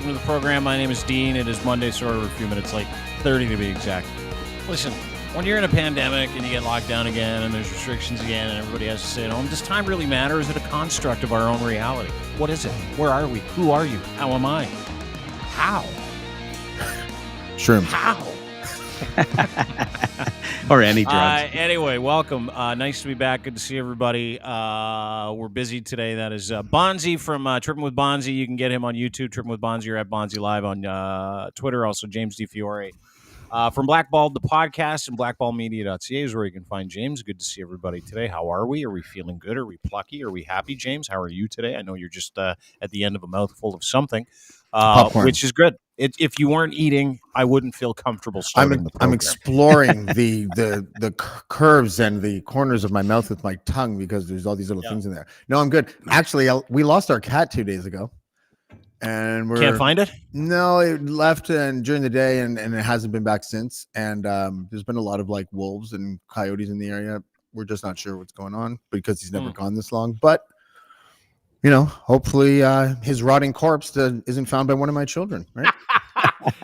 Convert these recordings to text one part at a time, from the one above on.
Welcome to the program. My name is Dean. It is Monday, so we're a few minutes late, 30 to be exact. Listen, when you're in a pandemic and you get locked down again and there's restrictions again and everybody has to stay at home, does time really matter? Or is it a construct of our own reality? What is it? Where are we? Who are you? How am I? How? Shrooms. How? Or any drugs. Anyway, welcome. Nice to be back. Good to see everybody. We're busy today. That is Bonzi from Tripping with Bonzi. You can get him on YouTube, Tripping with Bonzi, or at Bonzi Live on Twitter. Also, James D. Fiore. From Blackballed, the podcast, and blackballmedia.ca is where you can find James. Good to see everybody today. How are we? Are we feeling good? Are we plucky? Are we happy, James? How are you today? I know you're just at the end of a mouthful of something, which is good. If you weren't eating, I wouldn't feel comfortable starting the program. I'm exploring the curves and the corners of my mouth with my tongue because there's all these little things in there. No, I'm good. Actually, we lost our cat 2 days ago. And can't find it? No, it left and during the day and it hasn't been back since. And there's been a lot of like wolves and coyotes in the area. We're just not sure what's going on because he's never gone this long. But you know, hopefully his rotting corpse isn't found by one of my children, right?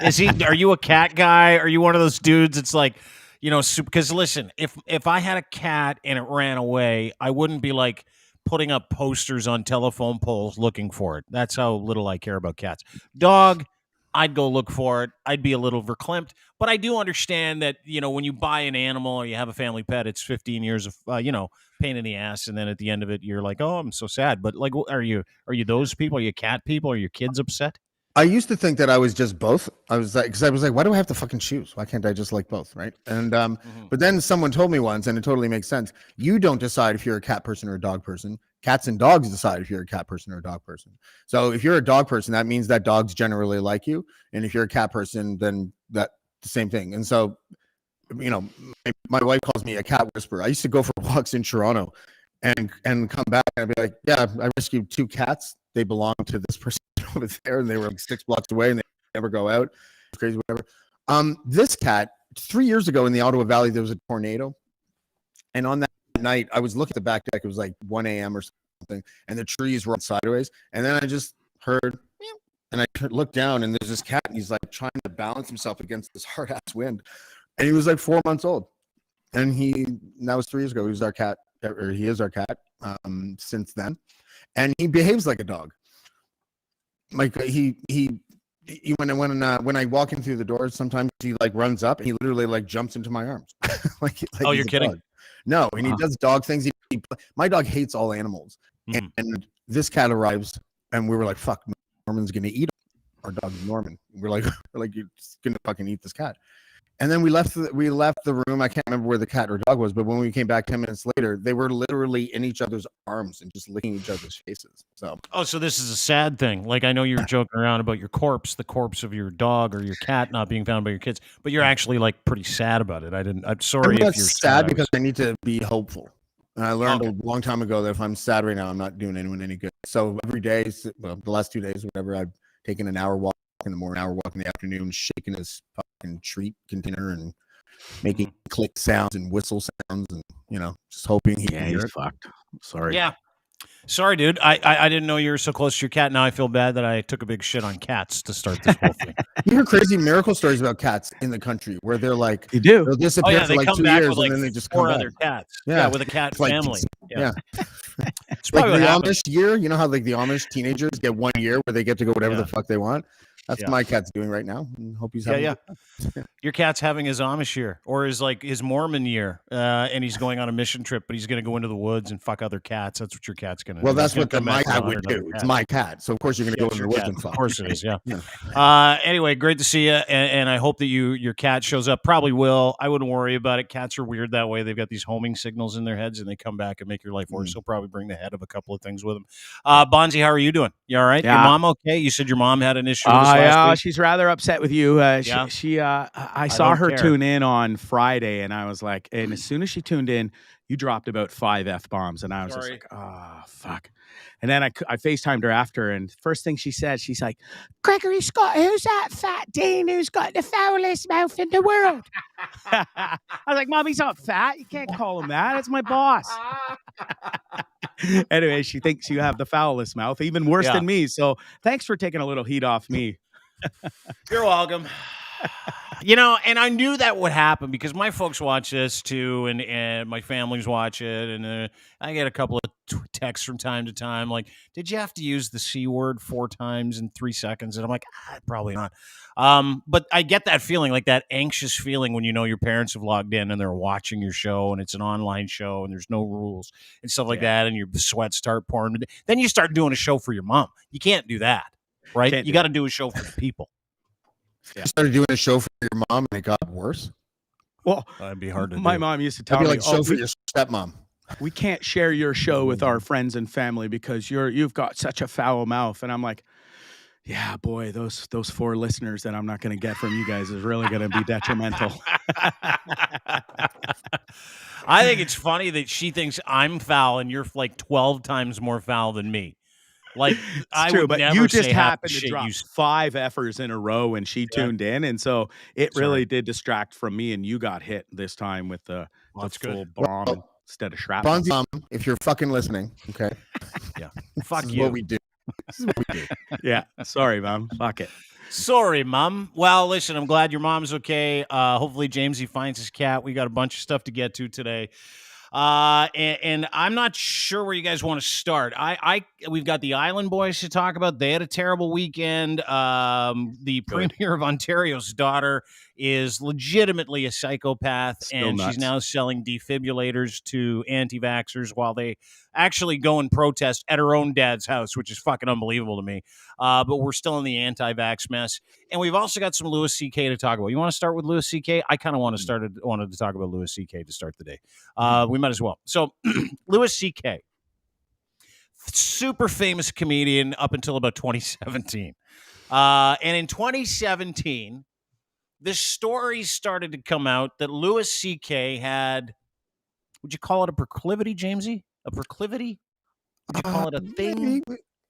Is he? Are you a cat guy? Are you one of those dudes? It's like, you know, because listen, if I had a cat and it ran away, I wouldn't be like putting up posters on telephone poles looking for it. That's how little I care about cats. Dog, I'd go look for it. I'd be a little verklempt, but I do understand that, you know, when you buy an animal or you have a family pet, it's 15 years of, pain in the ass. And then at the end of it, you're like, oh, I'm so sad. But like, are you those people? Are you cat people? Are your kids upset? I used to think that I was just both. I was like, why do I have to fucking choose? Why can't I just like both, right? And but then someone told me once, and it totally makes sense. You don't decide if you're a cat person or a dog person. Cats and dogs decide if you're a cat person or a dog person. So if you're a dog person, that means that dogs generally like you, and if you're a cat person, then that the same thing. And so, you know, my wife calls me a cat whisperer. I used to go for walks in Toronto, and come back and I'd be like, yeah, I rescued 2 cats. They belong to this person over there, and they were like 6 blocks away, and they never go out. It's crazy, whatever. This cat, 3 years ago in the Ottawa Valley, there was a tornado, and on that night, I was looking at the back deck. It was like 1 a.m. or something, and the trees were sideways, and then I just heard, and I looked down, and there's this cat, and he's like trying to balance himself against this hard ass wind, and he was like 4 months old, and that was 3 years ago. He was our cat, or he is our cat since then. And he behaves like a dog. Like when I walk in through the doors, sometimes he like runs up and he literally like jumps into my arms. like oh, you're kidding? Dog. No, and he does dog things. My dog hates all animals, and this cat arrives, and we were like, "Fuck, Norman's gonna eat him." Our dog is Norman. We're like, you're just gonna fucking eat this cat. And then we left the room. I can't remember where the cat or dog was, but when we came back 10 minutes later, they were literally in each other's arms and just licking each other's faces. So this is a sad thing. Like, I know you're joking around about your corpse, the corpse of your dog or your cat not being found by your kids, but you're actually like pretty sad about it. I'm sorry if you're sad because I need to be hopeful. And I learned a long time ago that if I'm sad right now, I'm not doing anyone any good. So every day, the last 2 days, whatever, I've taken an hour walk in the morning, hour walk in the afternoon, shaking his fucking treat container and making click sounds and whistle sounds, and you know, just hoping he's fucked. Sorry. Yeah. Sorry, dude. I didn't know you were so close to your cat. Now I feel bad that I took a big shit on cats to start this whole thing. You hear crazy miracle stories about cats in the country where they're like, they'll disappear for like 2 years and then they just come 4 back. other cats. Yeah, with a cat family. Yeah. It's like probably the Amish year. You know how like the Amish teenagers get 1 year where they get to go whatever the fuck they want? That's what my cat's doing right now. And hope he's having Your cat's having his Amish year or his Mormon year, and he's going on a mission trip, but he's going to go into the woods and fuck other cats. That's what your cat's going to do. Well, that's what my cat would do. It's my cat. So, of course, you're going to go in the woods and fuck. Of course it is, yeah. Anyway, great to see you, and I hope that your cat shows up. Probably will. I wouldn't worry about it. Cats are weird that way. They've got these homing signals in their heads, and they come back and make your life worse. He'll probably bring the head of a couple of things with him. Bonzi, how are you doing? You all right? Yeah. Your mom okay? You said your mom had an issue last week. She's rather upset with you. I saw her tune in on Friday, and I was like, and as soon as she tuned in, you dropped about 5 F-bombs, and I was just like, oh, fuck. And then I FaceTimed her after, and first thing she said, she's like, Gregory Scott, who's that fat Dean who's got the foulest mouth in the world? I was like, Mom, he's not fat. You can't call him that. It's my boss. Anyway, she thinks you have the foulest mouth, even worse than me. So thanks for taking a little heat off me. You're welcome. And I knew that would happen because my folks watch this too, and my families watch it, and I get a couple of texts from time to time like, did you have to use the C word 4 times in 3 seconds? And I'm like, probably not. But I get that feeling, like that anxious feeling when you know your parents have logged in and they're watching your show, and it's an online show and there's no rules and stuff like that, and the sweat start pouring. Then you start doing a show for your mom. You can't do that, right? You got to do a show for the people. Yeah. You started doing a show for your mom and it got worse? Well, that'd be hard to do. My mom used to tell me, like show for your stepmom. We can't share your show with our friends and family because you've got such a foul mouth. And I'm like, yeah, boy, those 4 listeners that I'm not going to get from you guys is really going to be detrimental. I think it's funny that she thinks I'm foul and you're like 12 times more foul than me. Like, it's true, but you just happened to drop 5 effers in a row when she tuned in, and so it really did distract from me. And you got hit this time with the full bomb instead of shrapnel. Bonzi, if you're fucking listening, okay? Yeah, fuck this you. Is what we do. This is what we do. Yeah, sorry, Mom. Fuck it. Sorry, Mom. Well, listen, I'm glad your mom's okay. Hopefully, Jamesy finds his cat. We got a bunch of stuff to get to today. And I'm not sure where you guys want to start. We've got the Island Boys to talk about. They had a terrible weekend. The Premier of Ontario's daughter is legitimately a psychopath, and she's now selling defibrillators to anti-vaxxers while they actually go and protest at her own dad's house, which is fucking unbelievable to me. But we're still in the anti-vax mess. And we've also got some Louis C.K. to talk about. You want to start with Louis C.K.? I kind of wanted to talk about Louis C.K. to start the day. We might as well. So Louis C.K., super famous comedian up until about 2017. And in 2017, the story started to come out that Louis C.K. had, would you call it a proclivity, Jamesy? A proclivity? Would you call it a thing?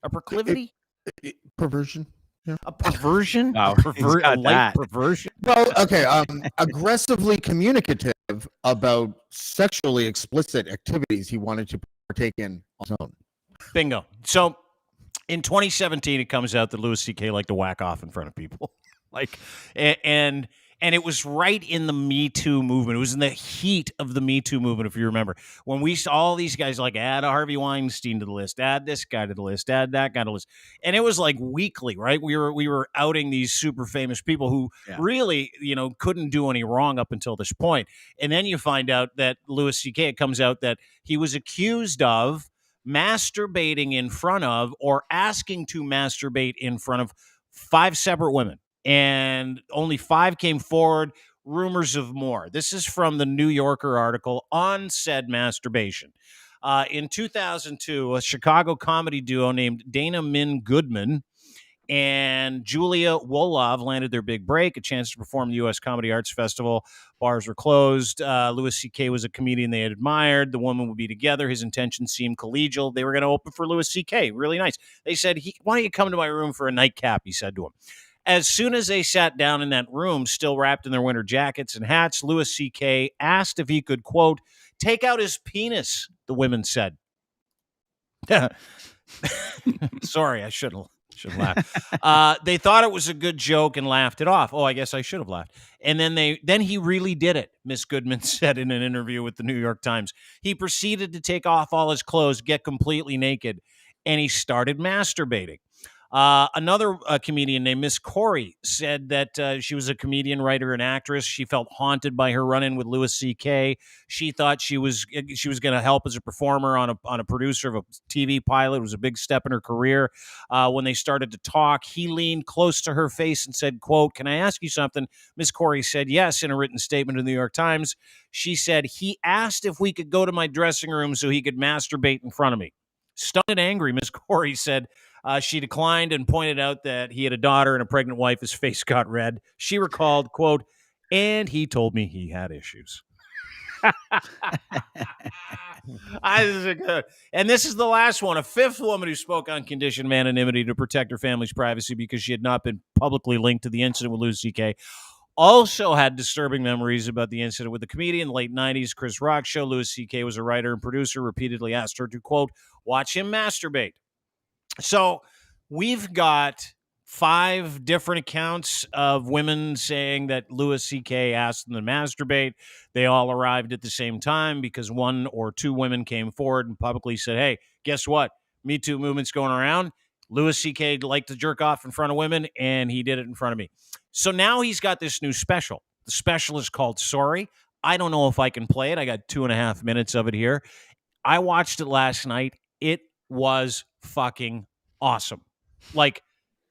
A proclivity? Perversion. Yeah. A perversion? Wow, a light perversion? Well, okay. Aggressively communicative about sexually explicit activities he wanted to partake in on his own. Bingo. So in 2017, it comes out that Louis C.K. liked to whack off in front of people. And it was right in the Me Too movement. It was in the heat of the Me Too movement, if you remember. When we saw all these guys like add a Harvey Weinstein to the list, add this guy to the list, add that guy to the list. And it was like weekly, right? We were outing these super famous people who really, couldn't do any wrong up until this point. And then you find out that Louis C.K., it comes out that he was accused of masturbating in front of or asking to masturbate in front of 5 separate women. And only 5 came forward, rumors of more. This is from the New Yorker article on said masturbation. In 2002, a Chicago comedy duo named Dana Min Goodman and Julia Wolov landed their big break, a chance to perform the U.S. Comedy Arts Festival. Bars were closed. Louis C.K. was a comedian they had admired. The woman would be together. His intentions seemed collegial. They were going to open for Louis C.K. Really nice. They said, why don't you come to my room for a nightcap, he said to him. As soon as they sat down in that room, still wrapped in their winter jackets and hats, Louis C.K. asked if he could, quote, take out his penis, the women said. Sorry, I should laugh. They thought it was a good joke and laughed it off. Oh, I guess I should have laughed. And then he really did it, Miss Goodman said in an interview with the New York Times. He proceeded to take off all his clothes, get completely naked, and he started masturbating. Another comedian named Miss Corey said that she was a comedian, writer, and actress. She felt haunted by her run-in with Louis C.K. She thought she was going to help as a performer on a producer of a TV pilot. It was a big step in her career. When they started to talk, he leaned close to her face and said, quote, can I ask you something? Miss Corey said yes in a written statement to the New York Times. She said, he asked if we could go to my dressing room so he could masturbate in front of me. Stunned and angry, Miss Corey said, she declined and pointed out that he had a daughter and a pregnant wife. His face got red. She recalled, quote, and he told me he had issues. And this is the last one. A 5th woman who spoke on conditioned anonymity to protect her family's privacy because she had not been publicly linked to the incident with Louis C.K. also had disturbing memories about the incident with the comedian in the late 90s Chris Rock show. Louis C.K. was a writer and producer, repeatedly asked her to, quote, watch him masturbate. So we've got 5 different accounts of women saying that Louis C.K. asked them to masturbate. They all arrived at the same time because 1 or 2 women came forward and publicly said, hey, guess what? Me Too movement's going around. Louis C.K. liked to jerk off in front of women, and he did it in front of me. So now he's got this new special. The special is called Sorry. I don't know if I can play it. I got 2.5 minutes of it here. I watched it last night. It was fucking awesome. Like,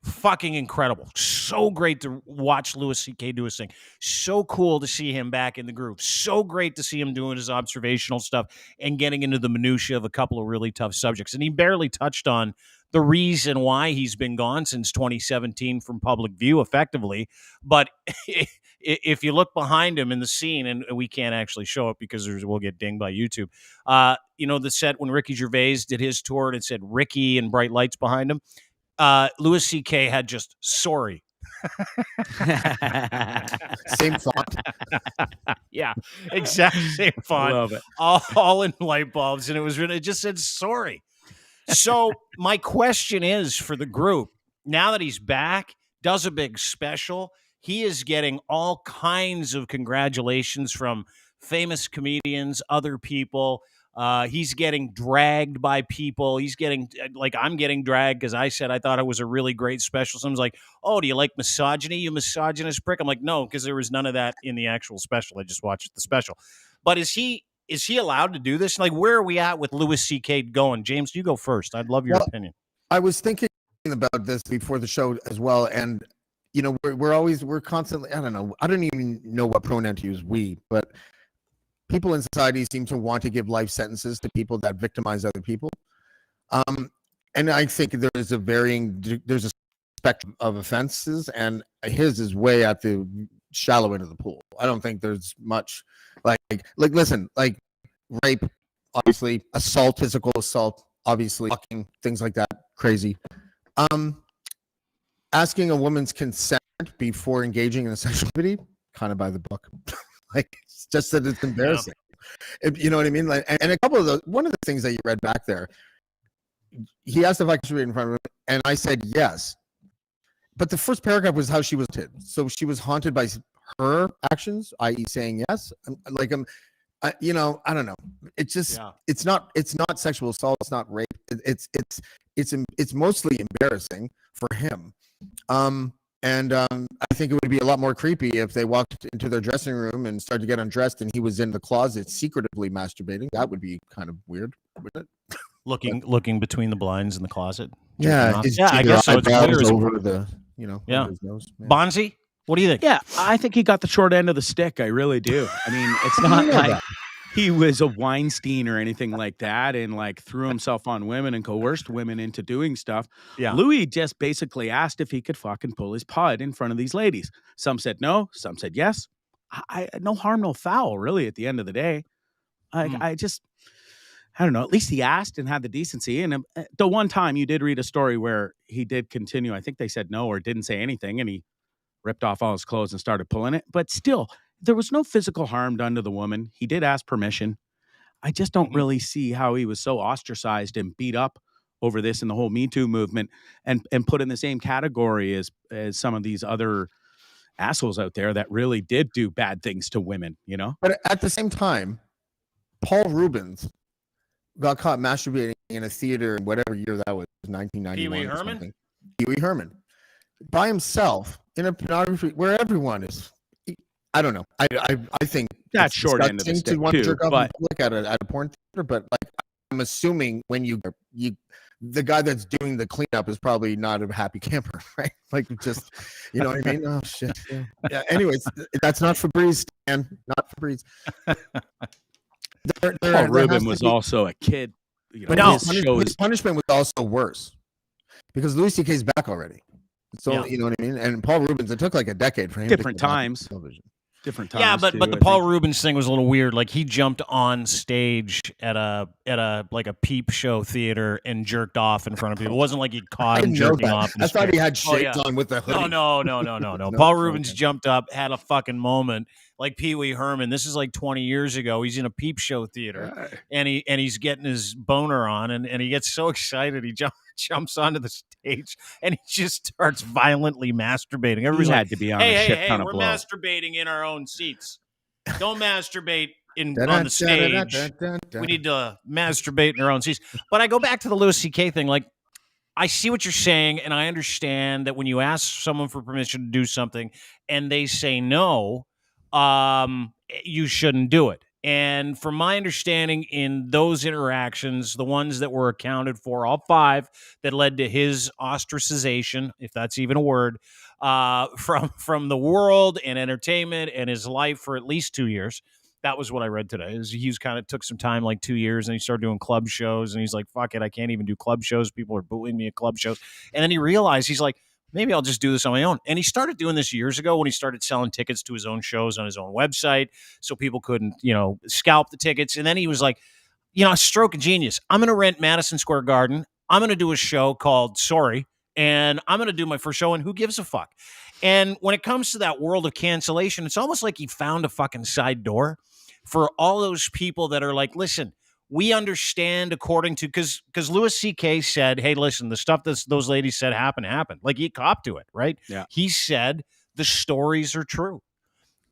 fucking incredible. So great to watch Louis C.K. do his thing. So cool to see him back in the groove. So great to see him doing his observational stuff and getting into the minutia of a couple of really tough subjects. And he barely touched on the reason why he's been gone since 2017 from public view effectively. But if you look behind him in the scene, and we can't actually show it because we'll get dinged by YouTube, the set when Ricky Gervais did his tour, and it said Ricky and bright lights behind him. Louis C.K. had just sorry. Same font. Yeah, exactly same font. Love it. All in light bulbs, and it just said sorry. So my question is for the group, now that he's back, does a big special, he is getting all kinds of congratulations from famous comedians, other people. He's getting dragged by people. He's getting, like, I'm getting dragged because I said I thought it was a really great special. Someone's like, oh, do you like misogyny, you misogynist prick? I'm like, no, because there was none of that in the actual special. I just watched the special. But is he allowed to do this? Like, where are we at with Louis C.K. going? James, you go first. I'd love your opinion. I was thinking about this before the show as well. And, we're constantly, I don't even know what pronoun to use, we, but people in society seem to want to give life sentences to people that victimize other people. And I think there's a spectrum of offenses, and his is way at the shallow end of the pool. I don't think there's much listen, like rape, obviously, assault, physical assault, obviously, fucking, things like that, crazy. Asking a woman's consent before engaging in a sexual activity, kind of by the book. Like, it's just that it's embarrassing. Yeah. You know what I mean? Like, and a couple of those, one of the things that you read back there, he asked if I could read in front of him, and I said yes. But the first paragraph was how she was haunted. So she was haunted by her actions, i.e., saying yes. I don't know. It's just, it's not sexual assault. It's not rape. It's mostly embarrassing for him. I think it would be a lot more creepy if they walked into their dressing room and started to get undressed and he was in the closet secretively masturbating. That would be kind of weird, wouldn't it? Looking between the blinds in the closet. Yeah, I guess so. It's clear over the, his nose. Yeah. Bonzi, what do you think? Yeah, I think he got the short end of the stick. I really do. I mean, it's not like he was a Weinstein or anything like that and like threw himself on women and coerced women into doing stuff. Yeah. Louis just basically asked if he could fucking pull his pud in front of these ladies. Some said no, some said yes. No harm, no foul, really, at the end of the day. I don't know. At least he asked and had the decency. And the one time you did read a story where he did continue, I think they said no or didn't say anything, and he ripped off all his clothes and started pulling it. But still, there was no physical harm done to the woman. He did ask permission. I just don't really see how he was so ostracized and beat up over this in the whole Me Too movement and put in the same category as some of these other assholes out there that really did do bad things to women, But at the same time, Paul Rubens got caught masturbating in a theater in whatever year that was, 1991. Pee Wee Herman? Pee Wee Herman. By himself in a pornography where everyone is. I don't know. I think that's short end of the stick too. But look at a porn theater, but like I'm assuming when you the guy that's doing the cleanup is probably not a happy camper, right? Like just what I mean? Oh shit. Yeah. Anyways, that's not Febreze, man. Not Febreze. Paul Rubin was also a kid. But no, his punishment was also worse because Louis C.K.'s back already. So you know what I mean? And Paul Rubens, it took like a decade for him. Different times. Yeah, but the Paul Rubens thing was a little weird. Like he jumped on stage at a like a peep show theater and jerked off in front of people. It wasn't like he caught him jerking off. I thought he had shades on with the hoodie. No. Paul Rubens jumped up, had a fucking moment, like Pee Wee Herman. This is like 20 years ago. He's in a peep show theater, and he's getting his boner on, and he gets so excited he jumps onto the stage, and he just starts violently masturbating. Everybody's had to be on hey, a shit hey, ton hey, of we're blow. masturbating in our own seats. Don't masturbate on the stage. We need to masturbate in our own seats. But I go back to the Louis C.K. thing. Like, I see what you're saying, and I understand that when you ask someone for permission to do something and they say no, you shouldn't do it. And from my understanding, in those interactions, the ones that were accounted for, all 5 that led to his ostracization, if that's even a word, from the world and entertainment and his life for at least 2 years. That was what I read today. He was kind of took some time, like 2 years, and he started doing club shows. And he's like, "Fuck it, I can't even do club shows. People are booing me at club shows." And then he realized, he's like, maybe I'll just do this on my own. And he started doing this years ago when he started selling tickets to his own shows on his own website, so people couldn't, scalp the tickets. And then he was like, a stroke of genius. I'm going to rent Madison Square Garden. I'm going to do a show called Sorry, and I'm going to do my first show, and who gives a fuck? And when it comes to that world of cancellation, it's almost like he found a fucking side door for all those people that are like, listen, we understand according to, because Louis C.K. said, hey, listen, the stuff that those ladies said happened. Like, he copped to it, right? Yeah. He said the stories are true.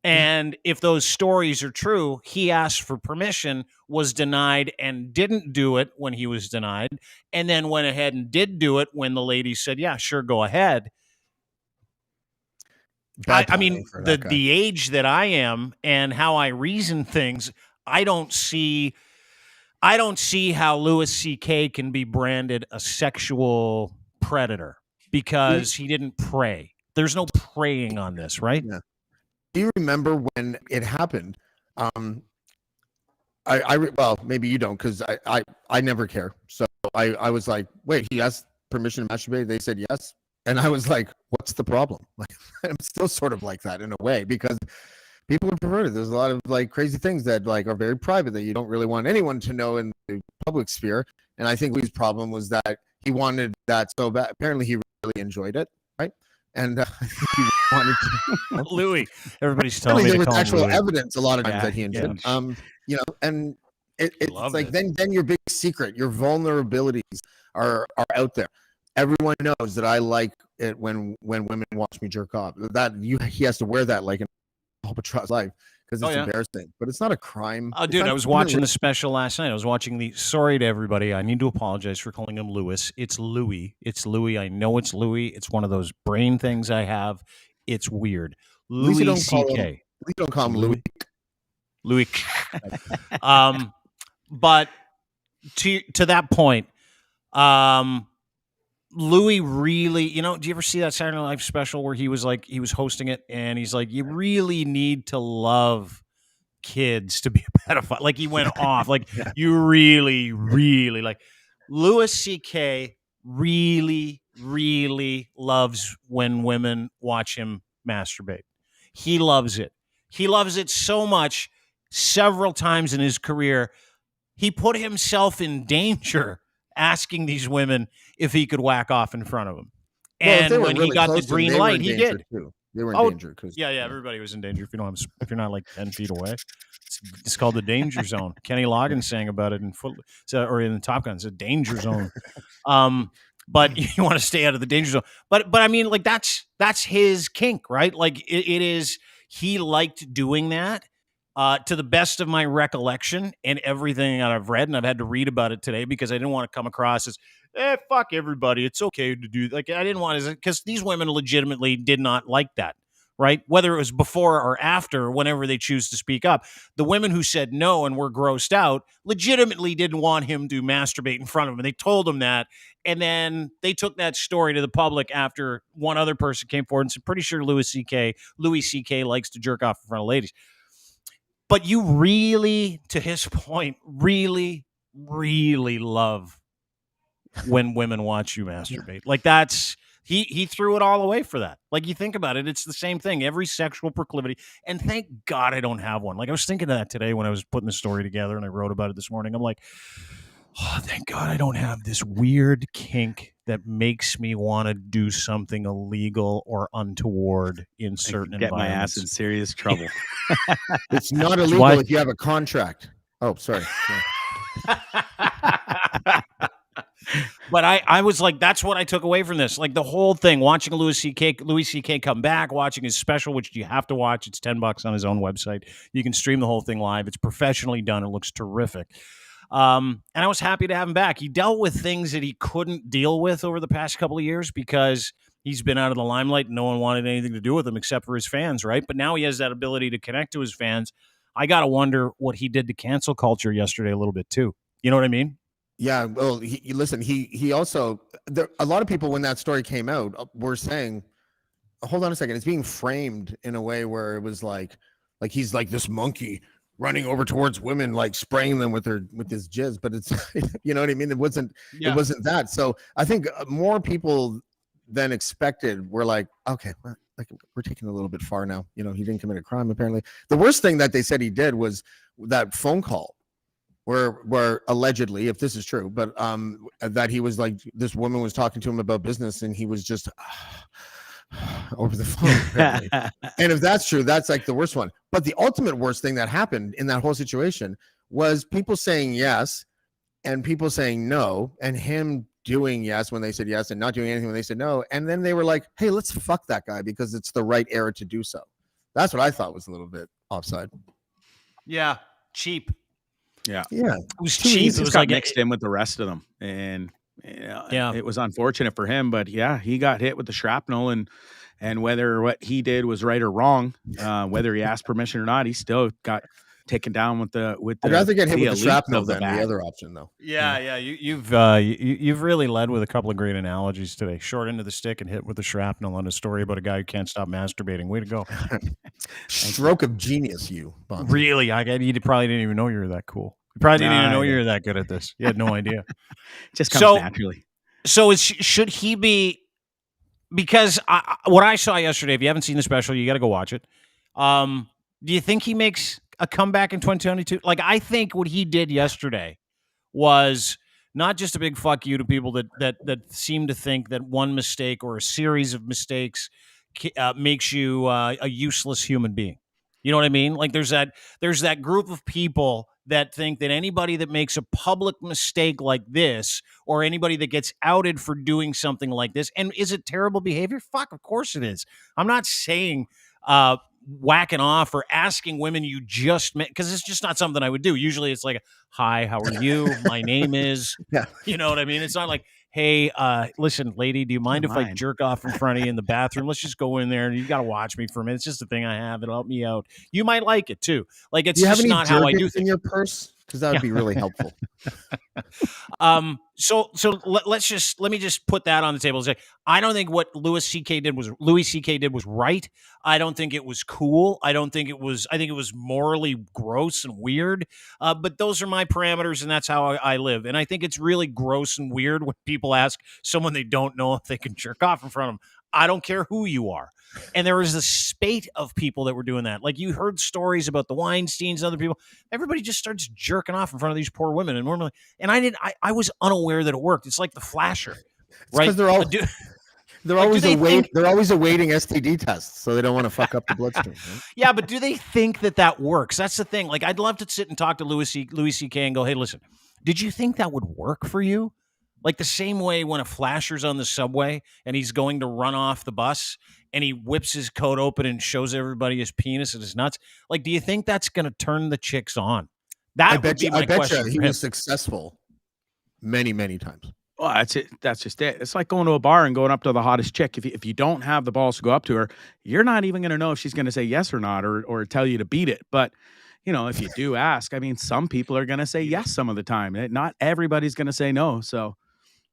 And if those stories are true, he asked for permission, was denied, and didn't do it when he was denied, and then went ahead and did do it when the lady said, yeah, sure, go ahead. I mean, the age that I am and how I reason things, I don't see how Louis C.K. can be branded a sexual predator because he didn't pray. There's no praying on this, right? Yeah. Do you remember when it happened? Well, maybe you don't, because I never care. So I was like, wait, he asked permission to masturbate? They said yes. And I was like, what's the problem? Like, I'm still sort of like that in a way, because people are perverted. There's a lot of like crazy things that like are very private that you don't really want anyone to know in the public sphere. And I think Louis' problem was that he wanted that so bad. Apparently he really enjoyed it, right? And I think he wanted to. Louis, everybody's telling me there to was call actual him Louis. evidence a lot of times that he enjoyed. And it's like then your big secret, your vulnerabilities are out there. Everyone knows that I like it when women watch me jerk off. He has to wear that like in Albatross life because it's embarrassing, but it's not a crime. Oh, dude, I was watching the special last night. I was watching sorry to everybody. I need to apologize for calling him Louis. It's Louis. It's Louis. I know it's Louis. It's one of those brain things I have. It's weird. Louis C.K. We don't call him Louis. Louis. But to that point, Louis really, do you ever see that Saturday Night Live special where he was hosting it and he's like, you really need to love kids to be a pedophile. Like, he went off. Like, you really, really like Louis C.K. really, really loves when women watch him masturbate. He loves it. He loves it so much. Several times in his career, he put himself in danger asking these women if he could whack off in front of them. And when he got the green light, he did. Too. They were in danger. Yeah, everybody was in danger. If you're not like 10 feet away, it's called the danger zone. Kenny Loggins sang about it in Top Gun. It's a danger zone. But you want to stay out of the danger zone. But I mean, like, that's his kink, right? Like, it is. He liked doing that. To the best of my recollection and everything that I've read, and I've had to read about it today because I didn't want to come across as, fuck everybody, it's okay to do, like, I didn't want to, because these women legitimately did not like that, right? Whether it was before or after, whenever they choose to speak up. The women who said no and were grossed out legitimately didn't want him to masturbate in front of them. And they told him that. And then they took that story to the public after one other person came forward and said, pretty sure Louis C.K. likes to jerk off in front of ladies. But you really, to his point, really, really love when women watch you masturbate. Like, that's, he threw it all away for that. Like, you think about it, it's the same thing. Every sexual proclivity, and thank God I don't have one. Like, I was thinking of that today when I was putting the story together, and I wrote about it this morning. I'm like, oh, thank God I don't have this weird kink that makes me want to do something illegal or untoward in certain get my ass environments. in serious trouble. It's not illegal if you have a contract. Oh, sorry. But I was like, that's what I took away from this. Like the whole thing, watching Louis C.K. come back, watching his special, which you have to watch. It's $10 on his own website. You can stream the whole thing live. It's professionally done. It looks terrific. And I was happy to have him back. He dealt with things that he couldn't deal with over the past couple of years because he's been out of the limelight. No one wanted anything to do with him except for his fans, right? But now he has that ability to connect to his fans. I got to wonder what he did to cancel culture yesterday a little bit too. You know what I mean? Yeah, well, listen, he also, a lot of people when that story came out were saying, hold on a second, it's being framed in a way where it was like he's like this monkey running over towards women, like spraying them with his jizz, but it's, you know what I mean? It wasn't that. So I think more people than expected were like, okay, well, like we're taking it a little bit far now. You know, he didn't commit a crime apparently. The worst thing that they said he did was that phone call where allegedly, if this is true, but that he was like, this woman was talking to him about business and he was just over the phone. And if that's true, that's like the worst one. But the ultimate worst thing that happened in that whole situation was people saying yes and people saying no, and him doing yes when they said yes and not doing anything when they said no. And then they were like, hey, let's fuck that guy because it's the right era to do so. That's what I thought was a little bit offside. Yeah, cheap. Yeah. It was cheap. It was got like mixed in with the rest of them. And it was unfortunate for him, but yeah, he got hit with the shrapnel and whether what he did was right or wrong, whether he asked permission or not, he still got taken down with the I'd rather get hit with the shrapnel than the other option though. Yeah. You've really led with a couple of great analogies today. Short end of the stick and hit with the shrapnel on a story about a guy who can't stop masturbating. Way to go. Stroke of genius, you. Bob. Really? You probably didn't even know you were that cool. You probably didn't even know you were that good at this. You had no idea. Just comes naturally. So should he be, because what I saw yesterday, if you haven't seen the special, you got to go watch it. Do you think he makes a comeback in 2022? Like, I think what he did yesterday was not just a big fuck you to people that seem to think that one mistake or a series of mistakes makes you a useless human being. You know what I mean? Like there's that group of people that think that anybody that makes a public mistake like this, or anybody that gets outed for doing something like this, and is it terrible behavior? Fuck, of course it is. I'm not saying whacking off or asking women you just met, because it's just not something I would do. Usually it's like, hi, how are you? My name is, you know what I mean? It's not like, hey, listen, lady, do you mind if I jerk off in front of you in the bathroom? Let's just go in there and you got to watch me for a minute. It's just a thing I have. It'll help me out. You might like it too. Like, it's just not how I do things. In your purse? Because that would be really helpful. So let me just put that on the table and say, I don't think what Louis C.K. did was right. I don't think it was cool. I think it was morally gross and weird. But those are my parameters, and that's how I live. And I think it's really gross and weird when people ask someone they don't know if they can jerk off in front of them. I don't care who you are. And there was a spate of people that were doing that. Like, you heard stories about the Weinsteins and other people. Everybody just starts jerking off in front of these poor women. And normally, and I was unaware that it worked. It's like the flasher, right? Because they're always awaiting STD tests, so they don't want to fuck up the bloodstream. Right? Yeah, but do they think that works? That's the thing. Like, I'd love to sit and talk to Louis C.K. and go, hey, listen, did you think that would work for you? Like the same way when a flasher's on the subway and he's going to run off the bus and he whips his coat open and shows everybody his penis and his nuts. Like, do you think that's going to turn the chicks on? I bet you he was successful many, many times. Well, that's it. That's just it. It's like going to a bar and going up to the hottest chick. If you don't have the balls to go up to her, you're not even going to know if she's going to say yes or not, or tell you to beat it. But you know, if you do ask, I mean, some people are going to say yes some of the time. Not everybody's going to say no. So.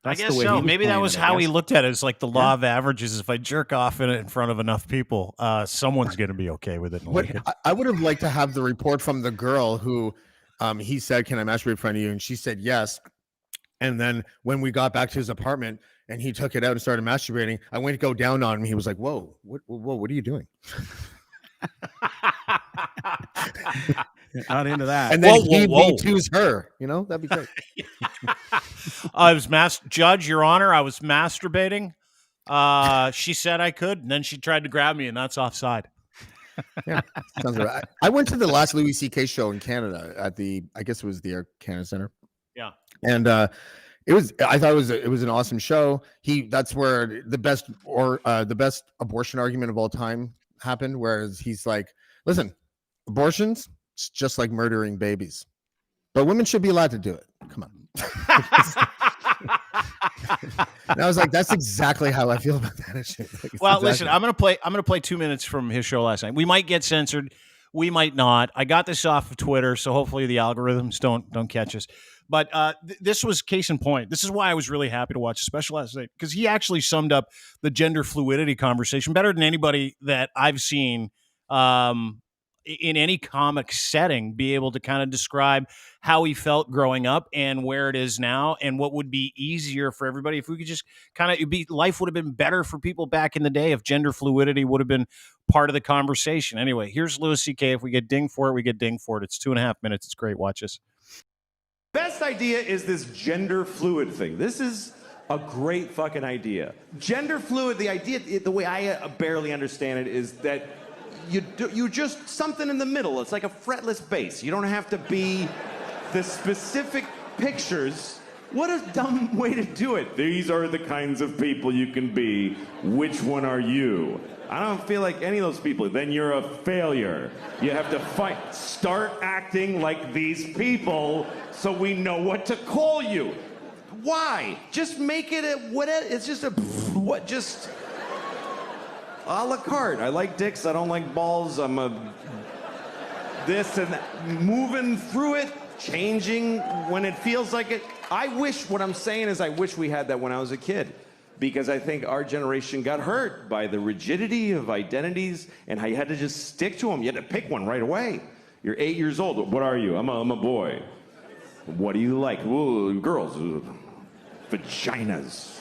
I guess so. Maybe that was how he looked at it. It's like the law of averages. If I jerk off in front of enough people, someone's going to be okay with it. I would have liked to have the report from the girl who he said, can I masturbate in front of you? And she said yes. And then when we got back to his apartment and he took it out and started masturbating, I went to go down on him. He was like, whoa, what are you doing? Not into that. And then he Me-Too's her. You know, that'd be great. I was Judge, Your Honor, I was masturbating. She said I could, and then she tried to grab me, and that's offside. Yeah, sounds right. I went to the last Louis C.K. show in Canada at I guess it was the Air Canada Center. Yeah, and I thought it was an awesome show. That's where the best abortion argument of all time happened. Whereas he's like, listen, abortions, it's just like murdering babies, but women should be allowed to do it. Come on. And I was like, that's exactly how I feel about that issue. Well, listen, I'm gonna play 2 minutes from his show last night. We might get censored, we might not. I got this off of Twitter, so hopefully the algorithms don't catch us. But this was case in point. This is why I was really happy to watch the special last night, because he actually summed up the gender fluidity conversation better than anybody that I've seen in any comic setting be able to kind of describe how he felt growing up and where it is now, and what would be easier for everybody if we could just kind of life would have been better for people back in the day if gender fluidity would have been part of the conversation. Anyway, here's Louis C.K. If we get dinged for it, we get dinged for it. It's 2.5 minutes. It's great. Watch this. Best idea is this gender fluid thing. This is a great fucking idea. Gender fluid, the idea, the way I barely understand it is that you just something in the middle. It's like a fretless bass. You don't have to be the specific pictures. What a dumb way to do it. These are the kinds of people you can be. Which one are you? I don't feel like any of those people. Then you're a failure. You have to fight. Start acting like these people so we know what to call you. Why? Just make it it's just just a la carte. I like dicks, I don't like balls, I'm a this and that. Moving through it, changing when it feels like it. What I'm saying is I wish we had that when I was a kid, because I think our generation got hurt by the rigidity of identities and how you had to just stick to them. You had to pick one right away. You're 8 years old. What are you? I'm a boy. What do you like? Ooh, girls. Vaginas.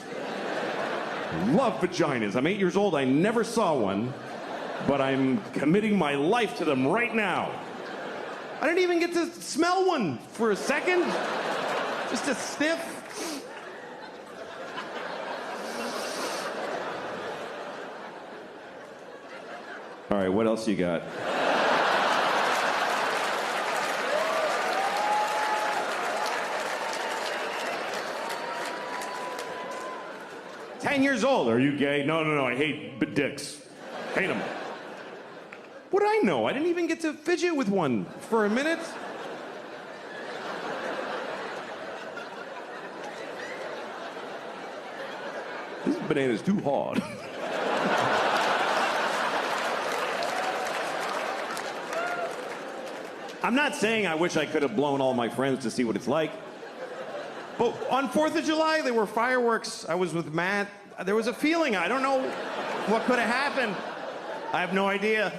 Love vaginas. I'm 8 years old. I never saw one, but I'm committing my life to them right now. I didn't even get to smell one for a second. Just a sniff. All right, what else you got? Years old. Are you gay? No. I hate dicks. Hate them. What do I know? I didn't even get to fidget with one for a minute. This banana's too hard. I'm not saying I wish I could have blown all my friends to see what it's like. But on 4th of July, there were fireworks. I was with Matt. There was a feeling. I don't know what could have happened. I have no idea.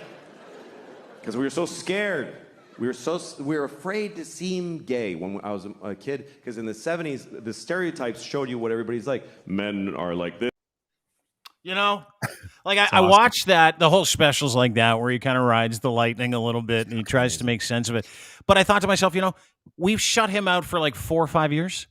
Because we were so scared. We were afraid to seem gay when I was a kid. Because in the 70s, the stereotypes showed you what everybody's like. Men are like this. You know, like I watched the whole specials like that, where he kind of rides the lightning a little bit and he tries to make sense of it. But I thought to myself, we've shut him out for like 4 or 5 years,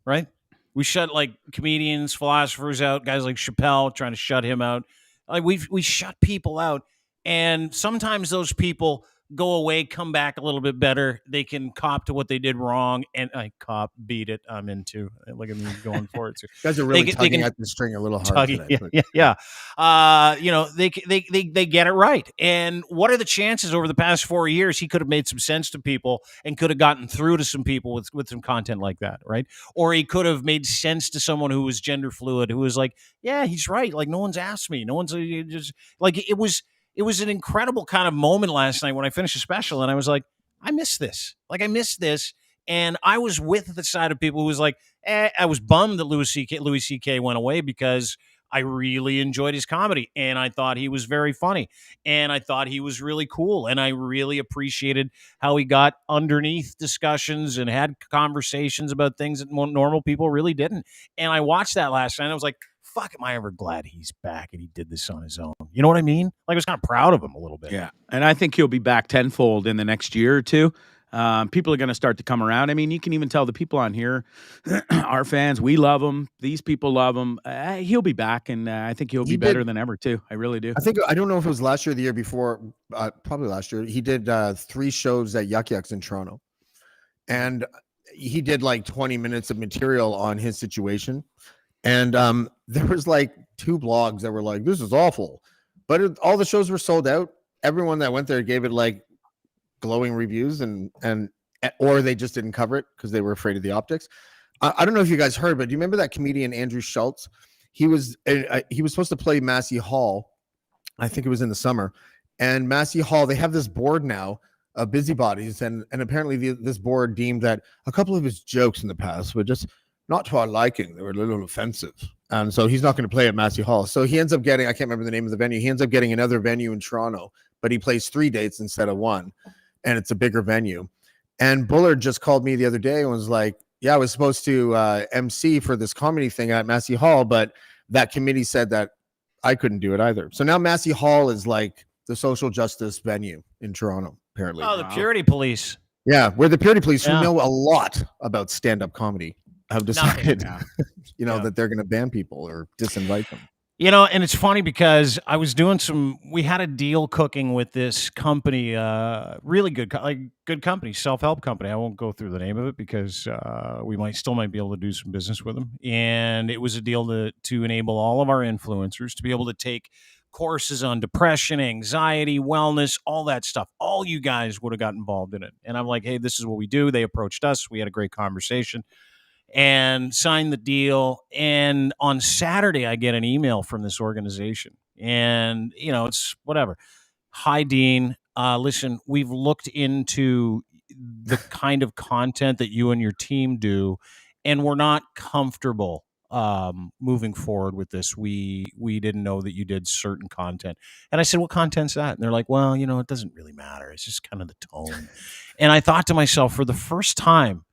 right? We shut like comedians, philosophers out, guys like Chappelle trying to shut him out. Like we shut people out, and sometimes those people go away, come back a little bit better. They can cop to what they did wrong, and beat it. I'm into. Look at me going for it too. You guys are really tugging at the string a little hard today. Yeah. They get it right. And what are the chances over the past 4 years he could have made some sense to people and could have gotten through to some people with some content like that, right? Or he could have made sense to someone who was gender fluid, who was like, yeah, he's right. Like, no one's asked me. No one's just like, it was an incredible kind of moment last night when I finished the special, and I was like, I miss this. Like, I miss this. And I was with the side of people who was like, I was bummed that Louis C.K. went away, because I really enjoyed his comedy, and I thought he was very funny, and I thought he was really cool, and I really appreciated how he got underneath discussions and had conversations about things that normal people really didn't. And I watched that last night, and I was like, fuck, am I ever glad he's back and he did this on his own. You know what I mean? Like, I was kind of proud of him a little bit. Yeah. And I think he'll be back tenfold in the next year or two. People are going to start to come around. I mean, you can even tell the people on here, our fans, we love him. These people love him. He'll be back, and I think he'll be better than ever, too. I really do. I don't know if it was last year or the year before, probably last year. He did 3 shows at Yuck Yucks in Toronto. And he did like 20 minutes of material on his situation. And there was like 2 blogs that were like, this is awful. But all the shows were sold out. Everyone that went there gave it like glowing reviews or they just didn't cover it because they were afraid of the optics. I don't know if you guys heard, but do you remember that comedian Andrew Schultz? He was supposed to play Massey Hall. I think it was in the summer. And Massey Hall, they have this board now of busybodies, and apparently this board deemed that a couple of his jokes in the past were just not to our liking. They were a little offensive. And so he's not going to play at Massey Hall. So he ends up getting, I can't remember the name of the venue. He ends up getting another venue in Toronto, but he plays 3 dates instead of 1. And it's a bigger venue. And Bullard just called me the other day and was like, yeah, I was supposed to MC for this comedy thing at Massey Hall, but that committee said that I couldn't do it either. So now Massey Hall is like the social justice venue in Toronto, apparently. Oh, the Purity Police. Yeah, where the Purity Police, who know a lot about stand-up comedy, have decided, that they're going to ban people or disinvite them. You know, and it's funny because I was doing we had a deal cooking with this company, really good company, self-help company. I won't go through the name of it because we might be able to do some business with them. And it was a deal to enable all of our influencers to be able to take courses on depression, anxiety, wellness, all that stuff. All you guys would have got involved in it. And I'm like, hey, this is what we do. They approached us. We had a great conversation and signed the deal. And on Saturday, I get an email from this organization. And, it's whatever. Hi, Dean. Listen, we've looked into the kind of content that you and your team do, and we're not comfortable moving forward with this. We didn't know that you did certain content. And I said, what content's that? And they're like, well, it doesn't really matter. It's just kind of the tone. And I thought to myself, for the first time,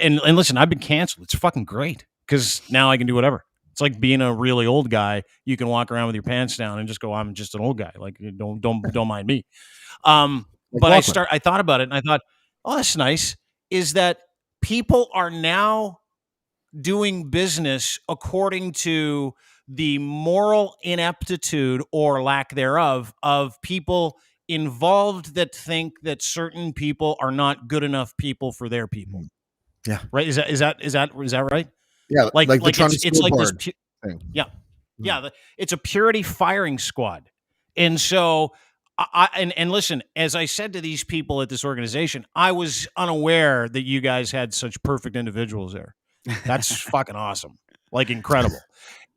and listen, I've been canceled. It's fucking great because now I can do whatever. It's like being a really old guy. You can walk around with your pants down and just go, I'm just an old guy. Like, don't mind me. But I thought about it and I thought, oh, that's nice. Is that people are now doing business according to the moral ineptitude or lack thereof of people involved that think that certain people are not good enough people for their people. Yeah. Right. Is that right? Yeah. Like it's like this. Thing. Yeah. Yeah. It's a purity firing squad. And so and listen, as I said to these people at this organization, I was unaware that you guys had such perfect individuals there. That's fucking awesome. Like incredible.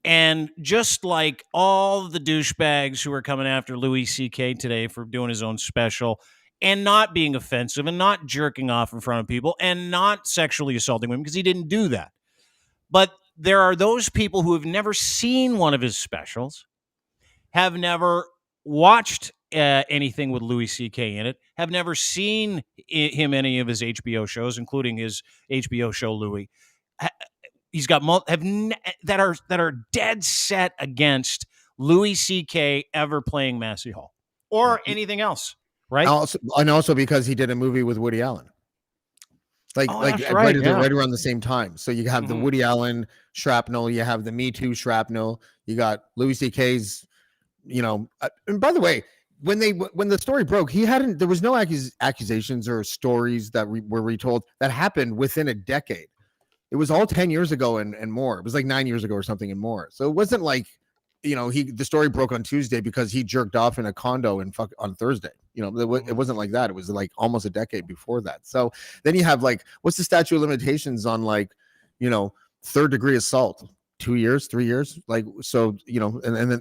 And just like all the douchebags who are coming after Louis C.K. today for doing his own special and not being offensive and not jerking off in front of people and not sexually assaulting women because he didn't do that. But there are those people who have never seen one of his specials, have never watched anything with Louis C.K. in it, have never seen any of his HBO shows, including his HBO show Louis. He's got that are dead set against Louis C.K. ever playing Massey Hall or anything else. Right. Also because he did a movie with Woody Allen. Right around the same time. So you have the Woody Allen shrapnel, you have the Me Too shrapnel, you got Louis C.K.'s, and by the way, when the story broke, there was no accusations or stories that were retold that happened within a decade. It was all 10 years ago and more. It was like 9 years ago or something and more. So it wasn't like, the story broke on Tuesday because he jerked off in a condo on Thursday. It wasn't like that. It was like almost a decade before that. So then you have like, what's the statute of limitations on like, third degree assault? 2 years, 3 years? Like, so,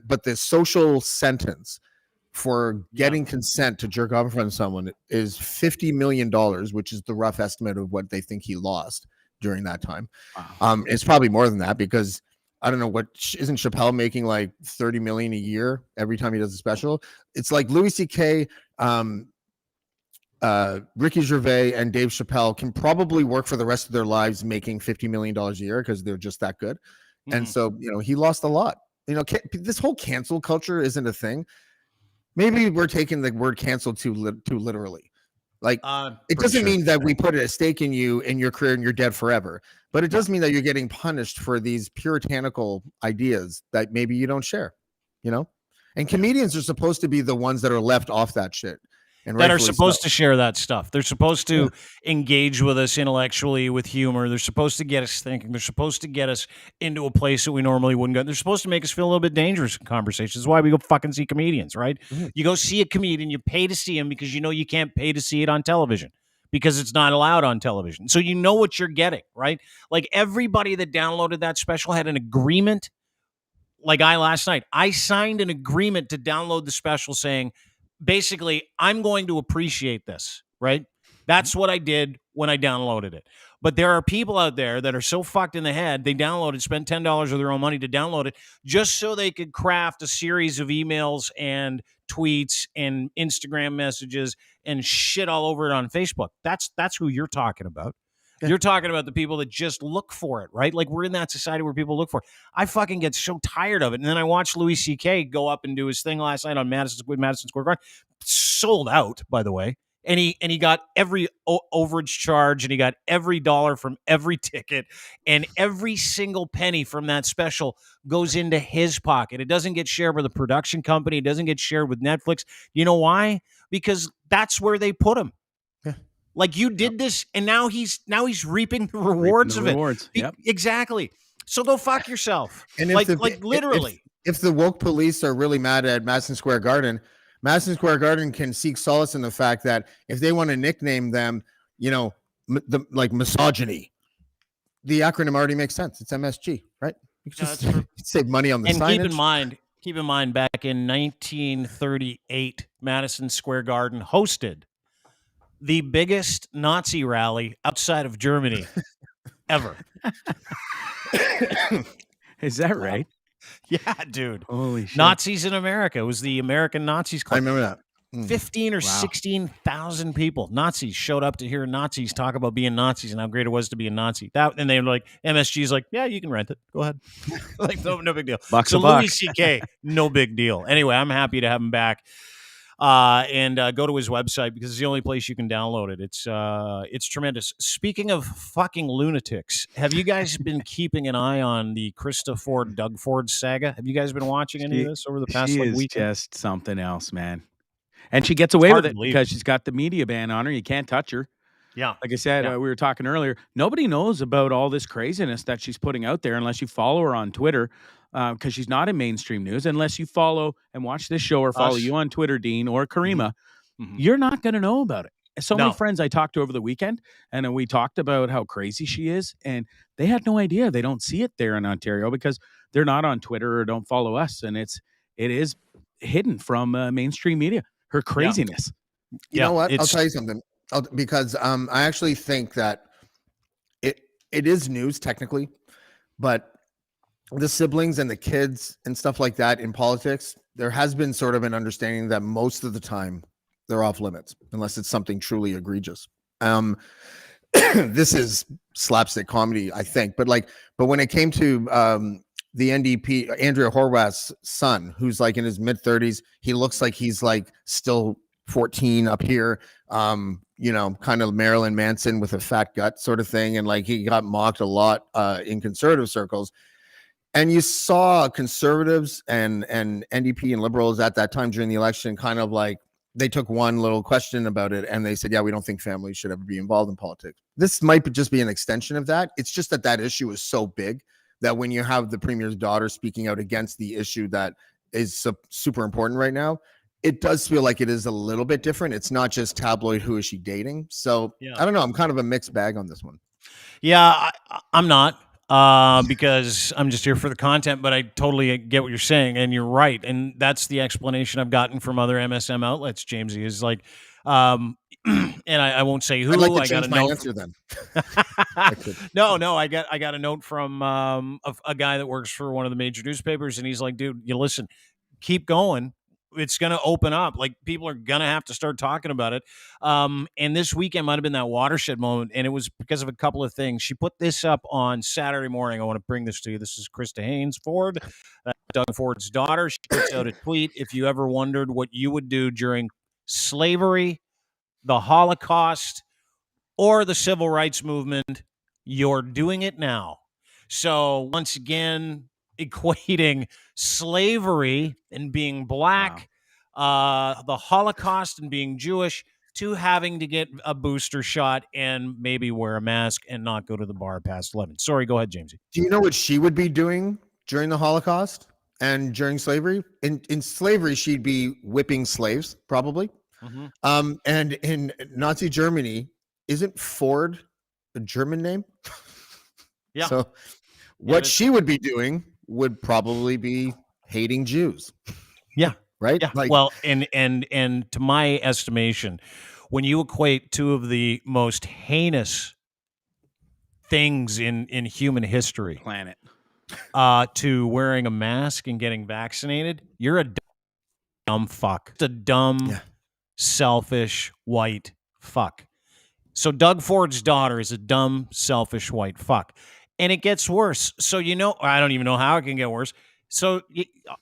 but the social sentence for getting consent to jerk off in front of someone is $50 million, which is the rough estimate of what they think he lost during that time. Wow. It's probably more than that because I don't know isn't Chappelle making like 30 million a year every time he does a special? It's like Louis C.K., Ricky Gervais and Dave Chappelle can probably work for the rest of their lives making $50 million a year because they're just that good. And so, he lost a lot. This whole cancel culture isn't a thing. Maybe we're taking the word cancel too literally. Like, it doesn't mean that we put a stake in you in your career and you're dead forever, but it does mean that you're getting punished for these puritanical ideas that maybe you don't share, and comedians are supposed to be the ones that are left off that shit. And that are supposed to share that stuff. They're supposed to engage with us intellectually with humor. They're supposed to get us thinking. They're supposed to get us into a place that we normally wouldn't go. They're supposed to make us feel a little bit dangerous in conversations. That's why we go fucking see comedians, right? Mm-hmm. You go see a comedian, you pay to see him because you can't pay to see it on television because it's not allowed on television. So you know what you're getting, right? Like everybody that downloaded that special had an agreement. Like last night, I signed an agreement to download the special saying, basically, I'm going to appreciate this, right? That's what I did when I downloaded it. But there are people out there that are so fucked in the head, they downloaded, spent $10 of their own money to download it just so they could craft a series of emails and tweets and Instagram messages and shit all over it on Facebook. That's who you're talking about. You're talking about the people that just look for it, right? Like we're in that society where people look for it. I fucking get so tired of it. And then I watched Louis C.K. go up and do his thing last night on Madison Square Garden. Sold out, by the way. And he got every overage charge, and he got every dollar from every ticket, and every single penny from that special goes into his pocket. It doesn't get shared with a production company. It doesn't get shared with Netflix. You know why? Because that's where they put him. Like you did this, and now he's reaping the rewards of it. Yep. Exactly. So go fuck yourself. And literally, if the woke police are really mad at Madison Square Garden can seek solace in the fact that if they want to nickname them, like misogyny, the acronym already makes sense. It's MSG, right? You can just save money on the signage. Keep in mind, back in 1938, Madison Square Garden hosted the biggest Nazi rally outside of Germany ever. Is that right? Yeah, dude. Holy shit. Nazis in America. It was the American Nazis Club. I remember that. 15 or 16,000 people. Nazis showed up to hear Nazis talk about being Nazis and how great it was to be a Nazi. And they were like, MSG's like, yeah, you can rent it. Go ahead. Like, no big deal. So Louis C.K., no big deal. Anyway, I'm happy to have him back. And go to his website because it's the only place you can download it. It's tremendous. Speaking of fucking lunatics, have you guys been keeping an eye on the Krista Ford, Doug Ford saga? Have you guys been watching any of this over the past week? She is just something else, man. And she gets away with it because she's got the media ban on her. You can't touch her. Yeah. Like I said, we were talking earlier, nobody knows about all this craziness that she's putting out there unless you follow her on Twitter. Because she's not in mainstream news, unless you follow and watch this show or follow you on Twitter, Dean or Karima, you're not going to know about it. So many friends I talked to over the weekend, and we talked about how crazy she is, and they had no idea. They don't see it there in Ontario because they're not on Twitter or don't follow us, and it is hidden from mainstream media. Her craziness. You know what? I'll tell you something. Because I actually think that it is news technically, but the siblings and the kids and stuff like that in politics, there has been sort of an understanding that most of the time they're off limits unless it's something truly egregious. This is slapstick comedy, I think. But when it came to the NDP, Andrea Horwath's son, who's like in his mid 30s, he looks like he's like still 14 up here, kind of Marilyn Manson with a fat gut sort of thing. And like he got mocked a lot in conservative circles. And you saw conservatives and NDP and liberals at that time during the election kind of like they took one little question about it and they said, yeah, we don't think families should ever be involved in politics. This might just be an extension of that. It's just that issue is so big that when you have the premier's daughter speaking out against the issue that is super important right now, it does feel like it is a little bit different. It's not just tabloid, who is she dating? So I don't know. I'm kind of a mixed bag on this one. Yeah, I'm not. Because I'm just here for the content, but I totally get what you're saying, and you're right. And that's the explanation I've gotten from other MSM outlets, Jamesy, is like, and I won't say who. I'd like to I change got a my note answer then. No, I got a note from a guy that works for one of the major newspapers, and he's like, dude, you listen, keep going. it's going to open up. Like, people are going to have to start talking about it. And this weekend might have been that watershed moment, and it was because of a couple of things. She put this up on Saturday morning. I want to bring this to you. This is Krista Haynes Ford, Doug Ford's daughter. She puts out a tweet. If you ever wondered what you would do during slavery, the Holocaust, or the civil rights movement, you're doing it now. So once again, equating slavery and being black, the Holocaust and being Jewish, to having to get a booster shot and maybe wear a mask and not go to the bar past 11. Sorry, go ahead, Jamesy. Do you know what she would be doing during the Holocaust and during slavery? In slavery, she'd be whipping slaves, probably. Mm-hmm. And in Nazi Germany, isn't Ford a German name? Yeah. So what she would be doing would probably be hating Jews. Yeah. Right? Yeah. Like, well, and to my estimation, when you equate two of the most heinous things in human history, planet, to wearing a mask and getting vaccinated, you're a dumb fuck. It's a dumb, selfish, white fuck. So Doug Ford's daughter is a dumb, selfish, white fuck. And it gets worse. So, I don't even know how it can get worse. So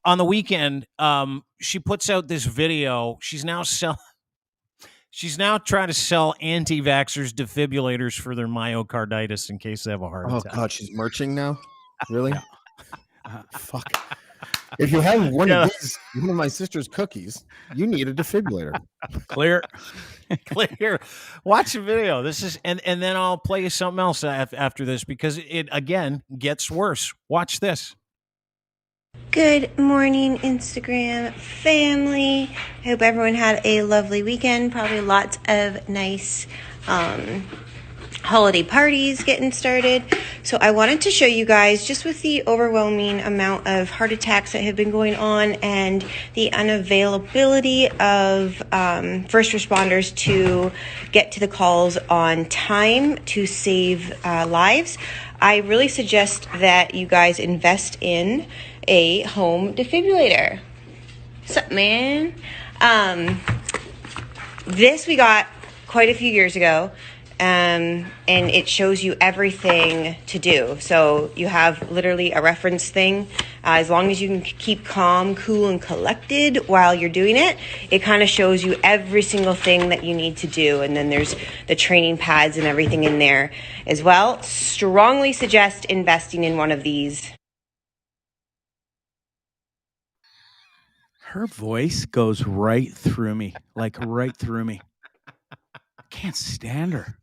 on the weekend, she puts out this video. She's now trying to sell anti-vaxxers defibrillators for their myocarditis in case they have a heart attack. Oh God, she's merching now? Really? Fuck. If you have one of my sister's cookies, you need a defibrillator. Clear. Watch the video. This is and then I'll play you something else after this, because it again gets worse. Watch this. Good morning, Instagram family. I hope everyone had a lovely weekend. Probably lots of nice holiday parties getting started. So I wanted to show you guys, just with the overwhelming amount of heart attacks that have been going on and the unavailability of first responders to get to the calls on time to save lives, I really suggest that you guys invest in a home defibrillator. What's up, man? This we got quite a few years ago. And it shows you everything to do. So you have literally a reference thing. As long as you can keep calm, cool, and collected while you're doing it, it kind of shows you every single thing that you need to do. And then there's the training pads and everything in there as well. Strongly suggest investing in one of these. Her voice goes right through me, like right through me. I can't stand her.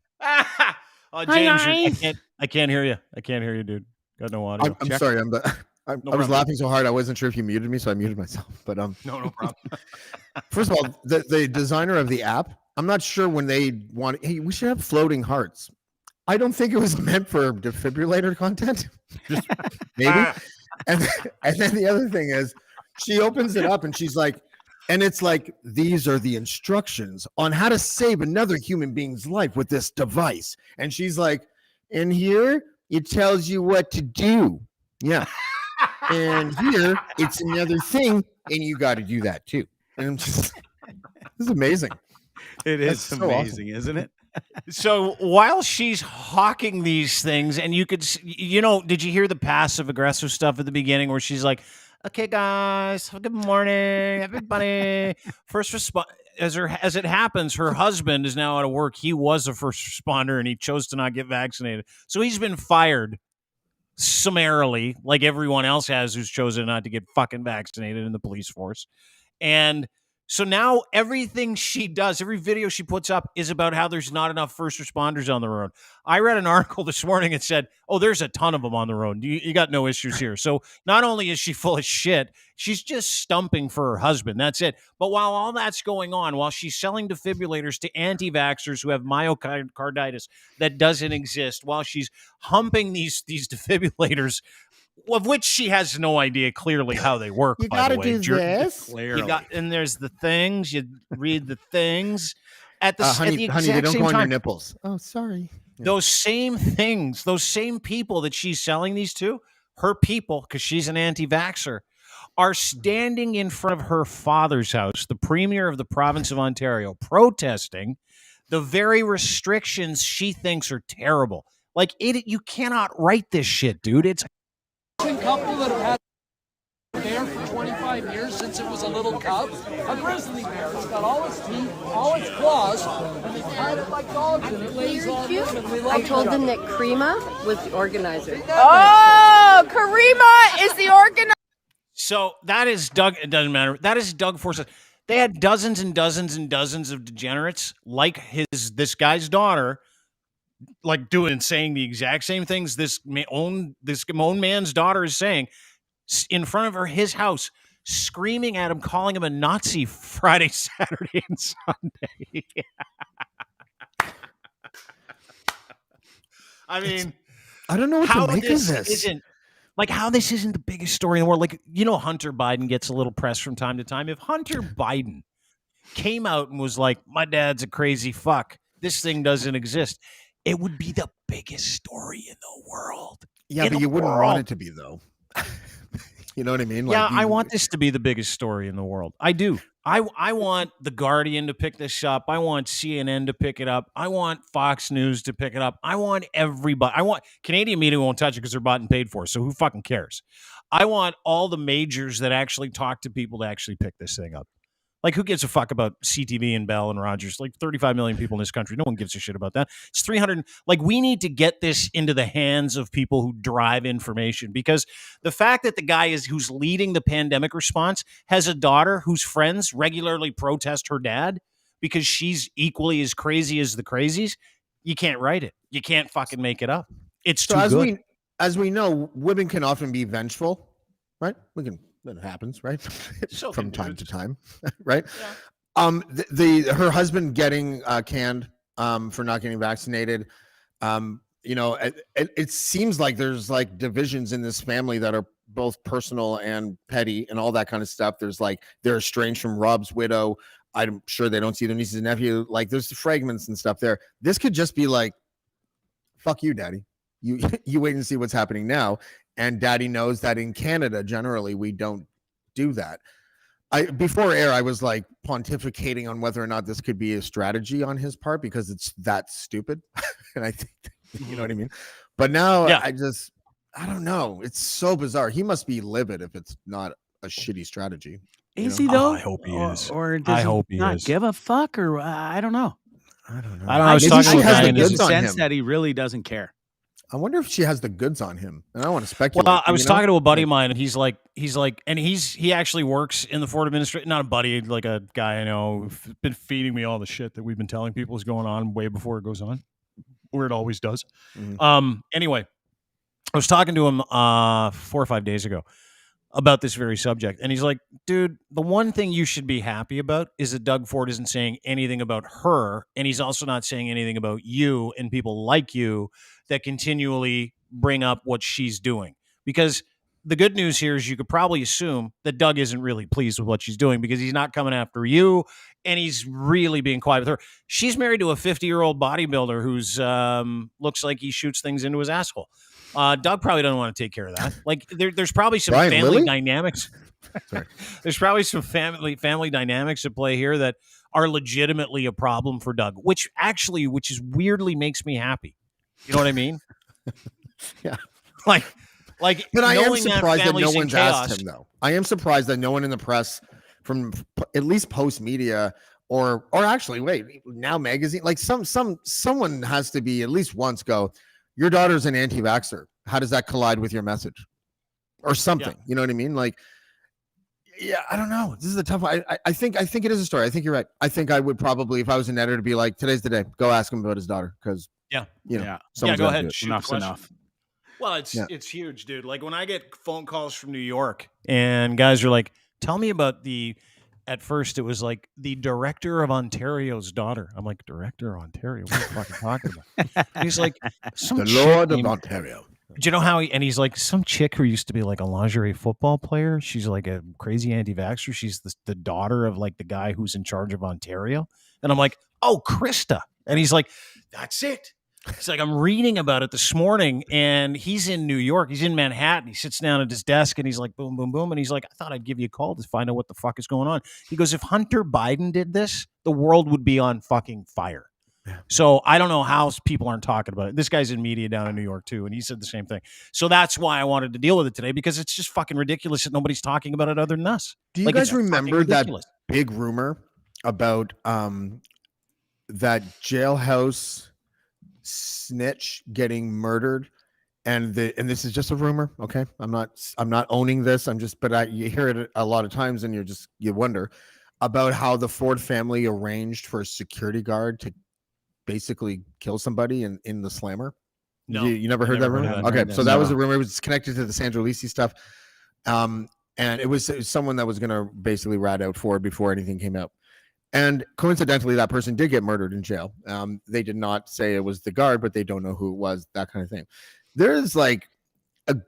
Oh, James, I can't hear you. I can't hear you, dude. Got no audio. I'm sorry. I was laughing so hard I wasn't sure if you muted me, so I muted myself. But no problem. First of all, the designer of the app, I'm not sure when they want. Hey, we should have floating hearts. I don't think it was meant for defibrillator content. Just maybe. And then the other thing is, she opens it up and she's like, and it's like, these are the instructions on how to save another human being's life with this device. And she's like, and here it tells you what to do. Yeah. And here it's another thing, and you got to do that too. And I'm just, this is amazing. It is so amazing, awesome. Isn't it? So while she's hawking these things, and you could, did you hear the passive aggressive stuff at the beginning where she's like, okay, guys, good morning, everybody. First respond. As it happens, her husband is now out of work. He was a first responder, and he chose to not get vaccinated. So he's been fired summarily, like everyone else has who's chosen not to get fucking vaccinated in the police force. And so now everything she does, every video she puts up is about how there's not enough first responders on the road. I read an article this morning and said, oh, there's a ton of them on the road. You got no issues here. So not only is she full of shit, she's just stumping for her husband. That's it. But while all that's going on, while she's selling defibrillators to anti-vaxxers who have myocarditis that doesn't exist, while she's humping these defibrillators, of which she has no idea clearly how they work. You got to do this. And there's the things. You read the things at the honey, they don't same go on time. your nipples. Oh, sorry. Yeah. Those same things, those same people that she's selling these to, her people, because she's an anti-vaxxer, are standing in front of her father's house, the premier of the province of Ontario, protesting the very restrictions she thinks are terrible. Like, you cannot write this shit, dude. It's a couple that have had a bear for 25 years since it was a little cub. A grizzly bear. It's got all its teeth, all its claws, and it's had it like dogs, and it lays on them, and we love I told them that Karima was the organizer. Oh, Karima is the organizer. So that is Doug. It doesn't matter. That is Doug Forsyth. They had dozens and dozens and dozens of degenerates like this guy's daughter, like doing and saying the exact same things this own man's daughter is saying in front of his house, screaming at him, calling him a Nazi Friday, Saturday, and Sunday. I mean, I don't know what to make of this. Like, how this isn't the biggest story in the world. Like, you know, Hunter Biden gets a little press from time to time. If Hunter Biden came out and was like, my dad's a crazy fuck, this thing doesn't exist, it would be the biggest story in the world. Yeah, but you wouldn't want it to be, though. You know what I mean? Like, yeah, I want this to be the biggest story in the world. I do. I want The Guardian to pick this up. I want CNN to pick it up. I want Fox News to pick it up. I want everybody. I want Canadian media won't touch it because they're bought and paid for. So who fucking cares? I want all the majors that actually talk to people to actually pick this thing up. Like, who gives a fuck about CTV and Bell and Rogers? Like, 35 million people in this country. No one gives a shit about that. It's 300. Like, we need to get this into the hands of people who drive information, because the fact that the guy who's leading the pandemic response has a daughter whose friends regularly protest her dad because she's equally as crazy as the crazies, you can't write it. You can't fucking make it up. It's too good. As we know, women can often be vengeful, right? That happens, right? So from time to time, right? Yeah. Her husband getting canned for not getting vaccinated. You know, it seems like there's like divisions in this family that are both personal and petty and all that kind of stuff. They're estranged from Rob's widow. I'm sure they don't see their nieces and nephew. Like, there's fragments and stuff there. This could just be like, fuck you, daddy. You wait and see what's happening now. And daddy knows that in Canada, generally, we don't do that. Before air, I was like pontificating on whether or not this could be a strategy on his part, because it's that stupid. And I think, you know what I mean? But now I don't know. It's so bizarre. He must be livid if it's not a shitty strategy. Is he though? I hope he is. Or does he not give a fuck? Or I don't know. I was talking to a guy in the sense that he really doesn't care. I wonder if she has the goods on him, and I don't want to speculate. Well, I was talking to a buddy of mine, and he's like, and he actually works in the Ford administration. Not a buddy, like a guy I know, who's been feeding me all the shit that we've been telling people is going on way before it goes on, where it always does. Mm-hmm. Anyway, I was talking to him 4 or 5 days ago about this very subject, and he's like, dude, the one thing you should be happy about is that Doug Ford isn't saying anything about her, and he's also not saying anything about you and people like you that continually bring up what she's doing. Because the good news here is you could probably assume that Doug isn't really pleased with what she's doing, because he's not coming after you, and he's really being quiet with her. She's married to a 50-year-old bodybuilder who's looks like he shoots things into his asshole. Doug probably doesn't want to take care of that. Like, there's probably some family dynamics. There's probably some family dynamics at play here that are legitimately a problem for Doug, which is weirdly makes me happy. You know what I mean? Yeah. Like, but I am surprised that no one's asked him, though. I am surprised that no one in the press, from at least Post Media or actually, wait, Now Magazine, like someone has to be at least once go, your daughter's an anti-vaxxer. How does that collide with your message? Or something. Yeah. You know what I mean? Like, yeah, I don't know. This is a tough one. I think it is a story. I think you're right. I think I would probably, if I was an editor, be like, today's the day. Go ask him about his daughter, because go ahead. Enough's enough. Well, it's huge, dude. Like, when I get phone calls from New York and guys are like, tell me about at first it was like the director of Ontario's daughter. I'm like, director of Ontario? What are you fucking talking about? And he's like, the Lord of Ontario. Do you know how and he's like, some chick who used to be like a lingerie football player. She's like a crazy anti-vaxxer. She's the daughter of like the guy who's in charge of Ontario. And I'm like, oh, Krista. And he's like, that's it. He's like, I'm reading about it this morning, and he's in New York. He's in Manhattan. He sits down at his desk, and he's like, boom, boom, boom. And he's like, I thought I'd give you a call to find out what the fuck is going on. He goes, if Hunter Biden did this, the world would be on fucking fire. Yeah. So I don't know how people aren't talking about it. This guy's in media down in New York, too, and he said the same thing. So that's why I wanted to deal with it today, because it's just fucking ridiculous that nobody's talking about it other than us. Do you guys remember that big rumor about that jailhouse snitch getting murdered, and this is just a rumor, okay? I'm not owning this. But you hear it a lot of times, and you wonder about how the Ford family arranged for a security guard to basically kill somebody in the slammer. No, you never heard that rumor? Okay, so that was a rumor. It was connected to the Sandra Lisi stuff, and it was someone that was going to basically rat out Ford before anything came out. And coincidentally, that person did get murdered in jail. They did not say it was the guard, but they don't know who it was, that kind of thing. There's like an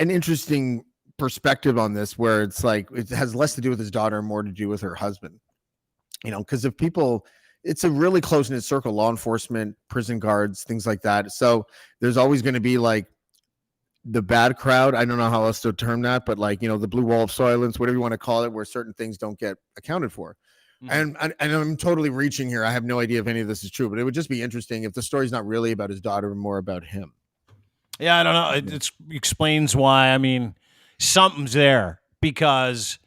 interesting perspective on this, where it's like it has less to do with his daughter and more to do with her husband. Because if people, it's a really close-knit circle, law enforcement, prison guards, things like that. So there's always going to be like the bad crowd. I don't know how else to term that, but like, the blue wall of silence, whatever you want to call it, where certain things don't get accounted for. And I'm totally reaching here. I have no idea if any of this is true, but it would just be interesting if the story's not really about his daughter, but more about him. Yeah, I don't know. It explains why. I mean, something's there, because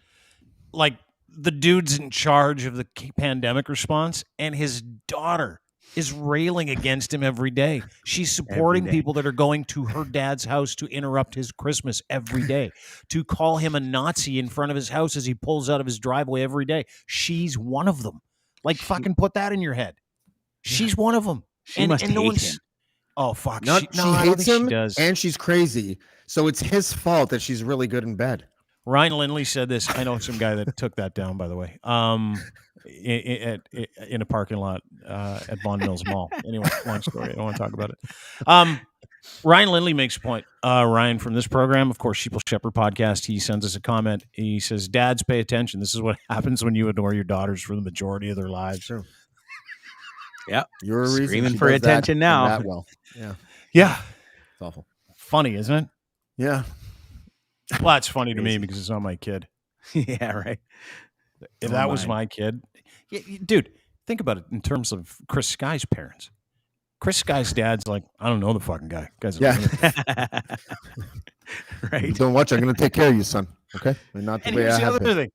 like the dude's in charge of the pandemic response, and his daughter is railing against him every day. She's supporting people that are going to her dad's house to interrupt his Christmas every day, to call him a Nazi in front of his house as he pulls out of his driveway every day. She's one of them. Like, fucking put that in your head. She's one of them. She must hate him. Oh, fuck. She hates him, and she's crazy. So it's his fault that she's really good in bed. Ryan Lindley said this. I know some guy that took that down, by the way, in a parking lot at Bond Mills Mall. Anyway, long story. I don't want to talk about it. Ryan Lindley makes a point. Ryan from this program, of course, Sheeple Shepherd podcast, he sends us a comment. He says, dads, pay attention. This is what happens when you ignore your daughters for the majority of their lives. Sure. Yeah. You're screaming for attention now. That well. Yeah. Yeah. It's awful. Funny, isn't it? Yeah. Well, it's funny to me because it's not my kid. Yeah, right. If that was my kid, dude, think about it in terms of Chris Sky's parents. Chris Sky's dad's like, I don't know the fucking guy. Guy's right. Don't watch. I'm going to take care of you, son. Okay. And not the way I have been. Thing.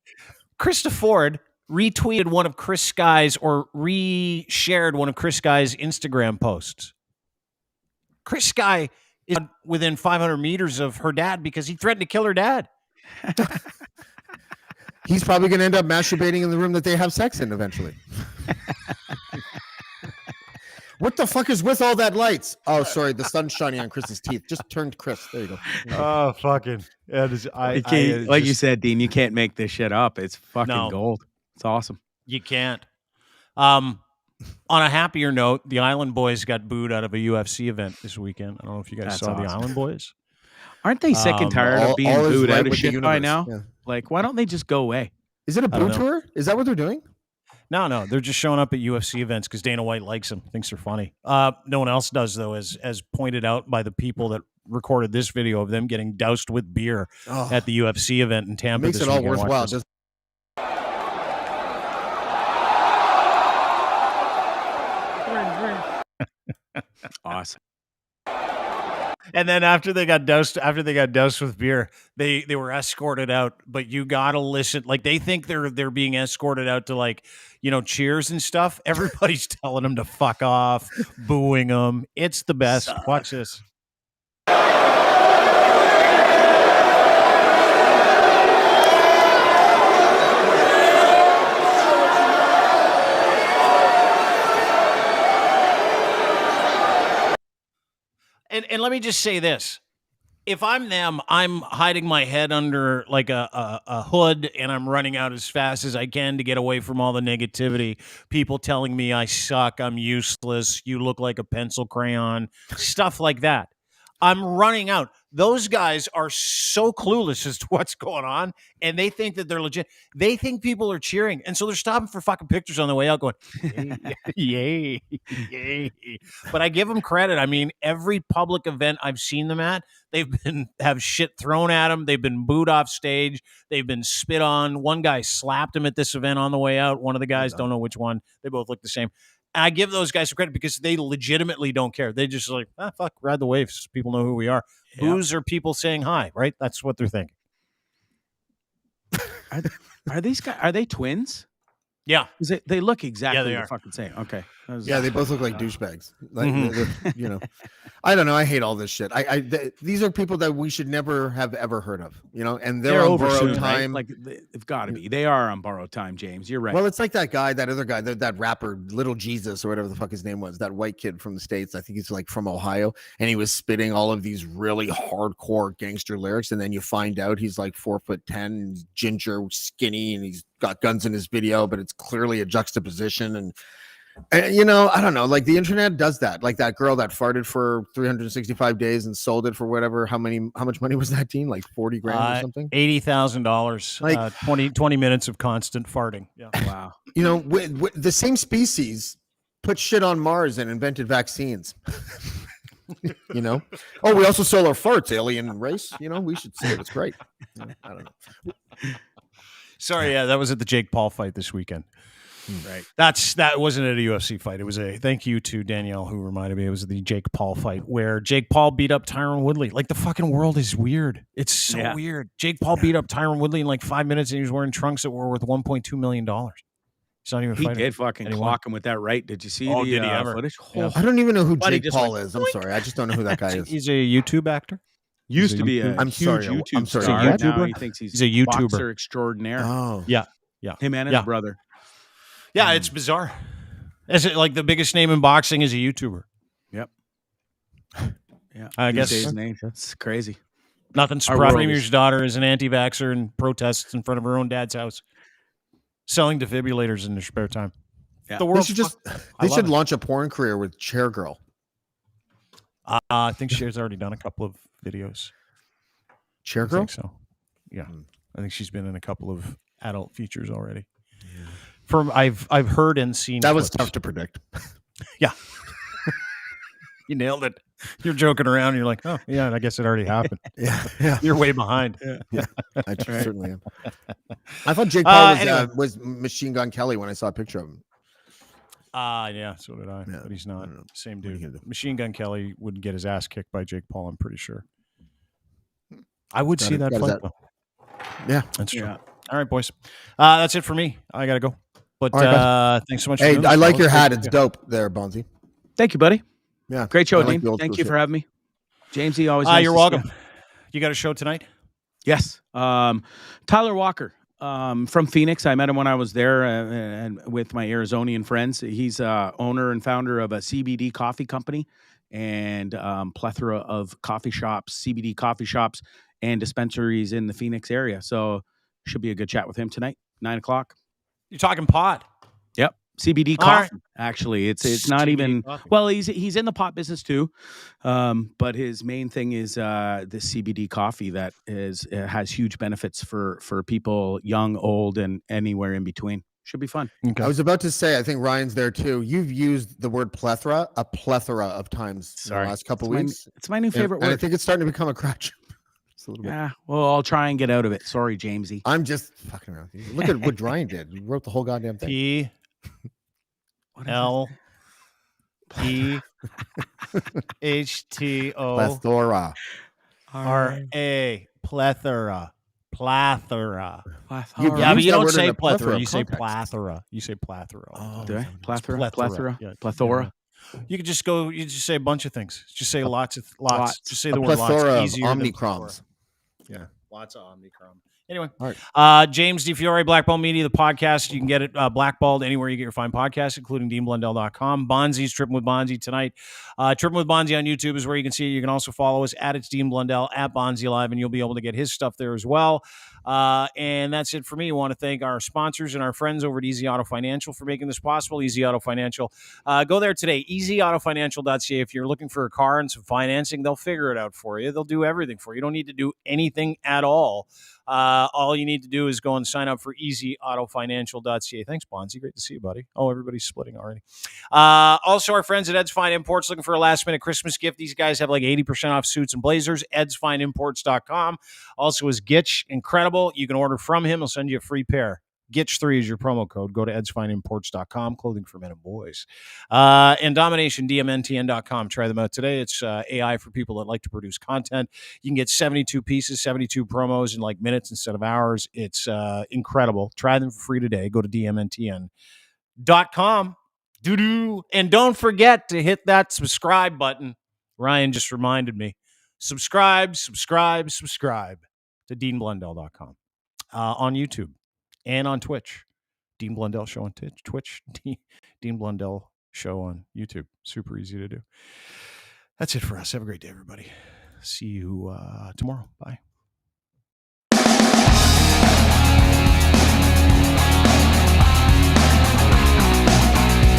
Krista Ford retweeted one of Chris Sky's or reshared one of Chris Sky's Instagram posts. Chris Sky is within 500 meters of her dad because he threatened to kill her dad. He's probably going to end up masturbating in the room that they have sex in eventually. What the fuck is with all that lights? Oh, sorry. The sun's shining on Chris's teeth. Just turned Chris. There you go. Oh, fucking. Like you said, Dean, you can't make this shit up. It's fucking gold. It's awesome. You can't. On a happier note, the Island Boys got booed out of a UFC event this weekend. I don't know if you guys saw the Island Boys. Aren't they sick and tired of being booed out of shit by now? Yeah. Like, why don't they just go away? Is it a boo tour? Is that what they're doing? No. They're just showing up at UFC events because Dana White likes them, thinks they're funny. No one else does, though, as pointed out by the people that recorded this video of them getting doused with beer at the UFC event in Tampa. Makes it all worthwhile. Awesome. And then after they got doused with beer, they were escorted out. But you gotta listen, like they think they're being escorted out to like, cheers and stuff. Everybody's telling them to fuck off, booing them. It's the best. Watch this. And let me just say this. If I'm them, I'm hiding my head under like a hood and I'm running out as fast as I can to get away from all the negativity. People telling me I suck, I'm useless, you look like a pencil crayon, stuff like that. I'm running out. Those guys are so clueless as to what's going on, and they think that they're legit. They think people are cheering, and so they're stopping for fucking pictures on the way out, going, yay, yay. But I give them credit. I mean, every public event I've seen them at, have shit thrown at them. They've been booed off stage. They've been spit on. One guy slapped him at this event on the way out. One of the guys, don't know which one. They both look the same. I give those guys some credit because they legitimately don't care. They just like, fuck, ride the waves. People know who we are. Yep. Booze are people saying hi, right? That's what they're thinking. Are these guys? Are they twins? Yeah, they look exactly the fucking same. Okay. Yeah, they both look like douchebags. Like, you know, I don't know. I hate all this shit. These are people that we should never have ever heard of. You know, and they're on borrowed time. Right? Like they've got to be. They are on borrowed time, James. You're right. Well, it's like that guy, that other guy, that rapper, Little Jesus or whatever the fuck his name was. That white kid from the States. I think he's like from Ohio, and he was spitting all of these really hardcore gangster lyrics, and then you find out he's like 4'10", ginger, skinny, and he's got guns in his video, but it's clearly a juxtaposition. And you know, I don't know, like the internet does that. Like that girl that farted for 365 days and sold it for whatever. How much money was that, Dean? Like 40 grand or something? $80,000. Like 20 minutes of constant farting. Yeah. Wow. You know, with the same species put shit on Mars and invented vaccines. You know, we also sell our farts, alien race. You know, we should say it. It's great. You know, I don't know. Sorry, yeah, that was at the Jake Paul fight this weekend. Right. That wasn't at a UFC fight. It was thank you to Danielle who reminded me it was the Jake Paul fight where Jake Paul beat up Tyron Woodley. Like the fucking world is weird. It's so weird. Jake Paul beat up Tyron Woodley in like 5 minutes and he was wearing trunks that were worth $1.2 million. He's not even fighting. He did fucking clock him with that right. Did you see the footage? Yeah. I don't even know who Jake Paul is. I'm sorry. I just don't know who that guy is. He's a YouTube actor. Used to be a huge YouTube star. Now he thinks he's a YouTuber. Boxer extraordinaire. Oh. Yeah. Him and his brother. Yeah, it's bizarre. Is it like the biggest name in boxing is a YouTuber? Yep. Yeah. I guess his name. It's crazy. Nothing surprising. Premier's daughter is an anti-vaxxer and protests in front of her own dad's house, selling defibrillators in their spare time. Yeah. The world they should launch a porn career with Chair Girl. I think Cher's already done a couple of videos. Chair Girl? I think so. Yeah. I think she's been in a couple of adult features already. Yeah. I've heard and seen. That was tough to predict. Yeah. You nailed it. You're joking around. And you're like, oh, yeah, I guess it already happened. Yeah. You're way behind. Yeah. I certainly am. I thought Jake Paul was Machine Gun Kelly when I saw a picture of him. Yeah, so did I. Yeah. But he's not. Same dude. Machine Gun Kelly would get his ass kicked by Jake Paul, I'm pretty sure. I would see that fight, though. Yeah. That's true. Yeah. All right, boys. That's it for me. I got to go. But thanks so much. Hey, I like your hat. It's dope there, Bonzi. Thank you, buddy. Yeah. Great show, Dean. Thank you for having me. Jamesy, always nice. You're welcome. You got a show tonight? Yes. Tyler Walker from Phoenix. I met him when I was there and with my Arizonian friends. He's owner and founder of a CBD coffee company and plethora of coffee shops, CBD coffee shops, and dispensaries in the Phoenix area. So should be a good chat with him tonight, 9:00. You're talking pot. Yep. CBD coffee. Right. Actually, it's not even coffee. Well, he's in the pot business too. But his main thing is the CBD coffee that has huge benefits for people young, old, and anywhere in between. Should be fun. Okay. I was about to say, I think Ryan's there too. You've used the word plethora a plethora of times in the last couple weeks. It's my new favorite word. And I think it's starting to become a crutch. Yeah, well, I'll try and get out of it. Sorry, Jamesy. I'm just fucking around. Look at what Ryan did. He wrote the whole goddamn thing. P-L-E-H-T-O plethora. R-A plethora. Plethora. Yeah, but you don't say plethora. You say plethora. You say plethora. Oh, do I? Plethora. Yeah. Plethora. You could just go. You just say a bunch of things. Just say lots. Just say the word plethora lots. Easier of omnicroms. Yeah, lots of omnicrom. Anyway, All right. James DiFiore, Blackball Media, the podcast. You can get it blackballed anywhere you get your fine podcasts, including DeanBlundell.com. Bonzi's Tripping with Bonzi tonight. Tripping with Bonzi on YouTube is where you can see it. You can also follow us at It's Dean Blundell, at Bonzi Live, and you'll be able to get his stuff there as well. And that's it for me. I want to thank our sponsors and our friends over at Easy Auto Financial for making this possible. Easy Auto Financial. Go there today, easyautofinancial.ca. If you're looking for a car and some financing, they'll figure it out for you. They'll do everything for you. You don't need to do anything at all. All you need to do is go and sign up for easyautofinancial.ca. Thanks, Bonzi. Great to see you, buddy. Oh, everybody's splitting already. Also, our friends at Ed's Fine Imports looking for a last-minute Christmas gift. These guys have like 80% off suits and blazers. EdsFineImports.com. Also, is Gitch incredible. You can order from him. He'll send you a free pair. Gitch3 is your promo code. Go to edsfineimports.com, clothing for men and boys. And Domination, DMNTN.com. Try them out today. It's AI for people that like to produce content. You can get 72 pieces, 72 promos in like minutes instead of hours. It's incredible. Try them for free today. Go to DMNTN.com. Doo-doo. And don't forget to hit that subscribe button. Ryan just reminded me. Subscribe to DeanBlundell.com on YouTube. And on Twitch, Dean Blundell Show on Twitch, Dean Blundell Show on YouTube. Super easy to do. That's it for us. Have a great day, everybody. See you tomorrow. Bye.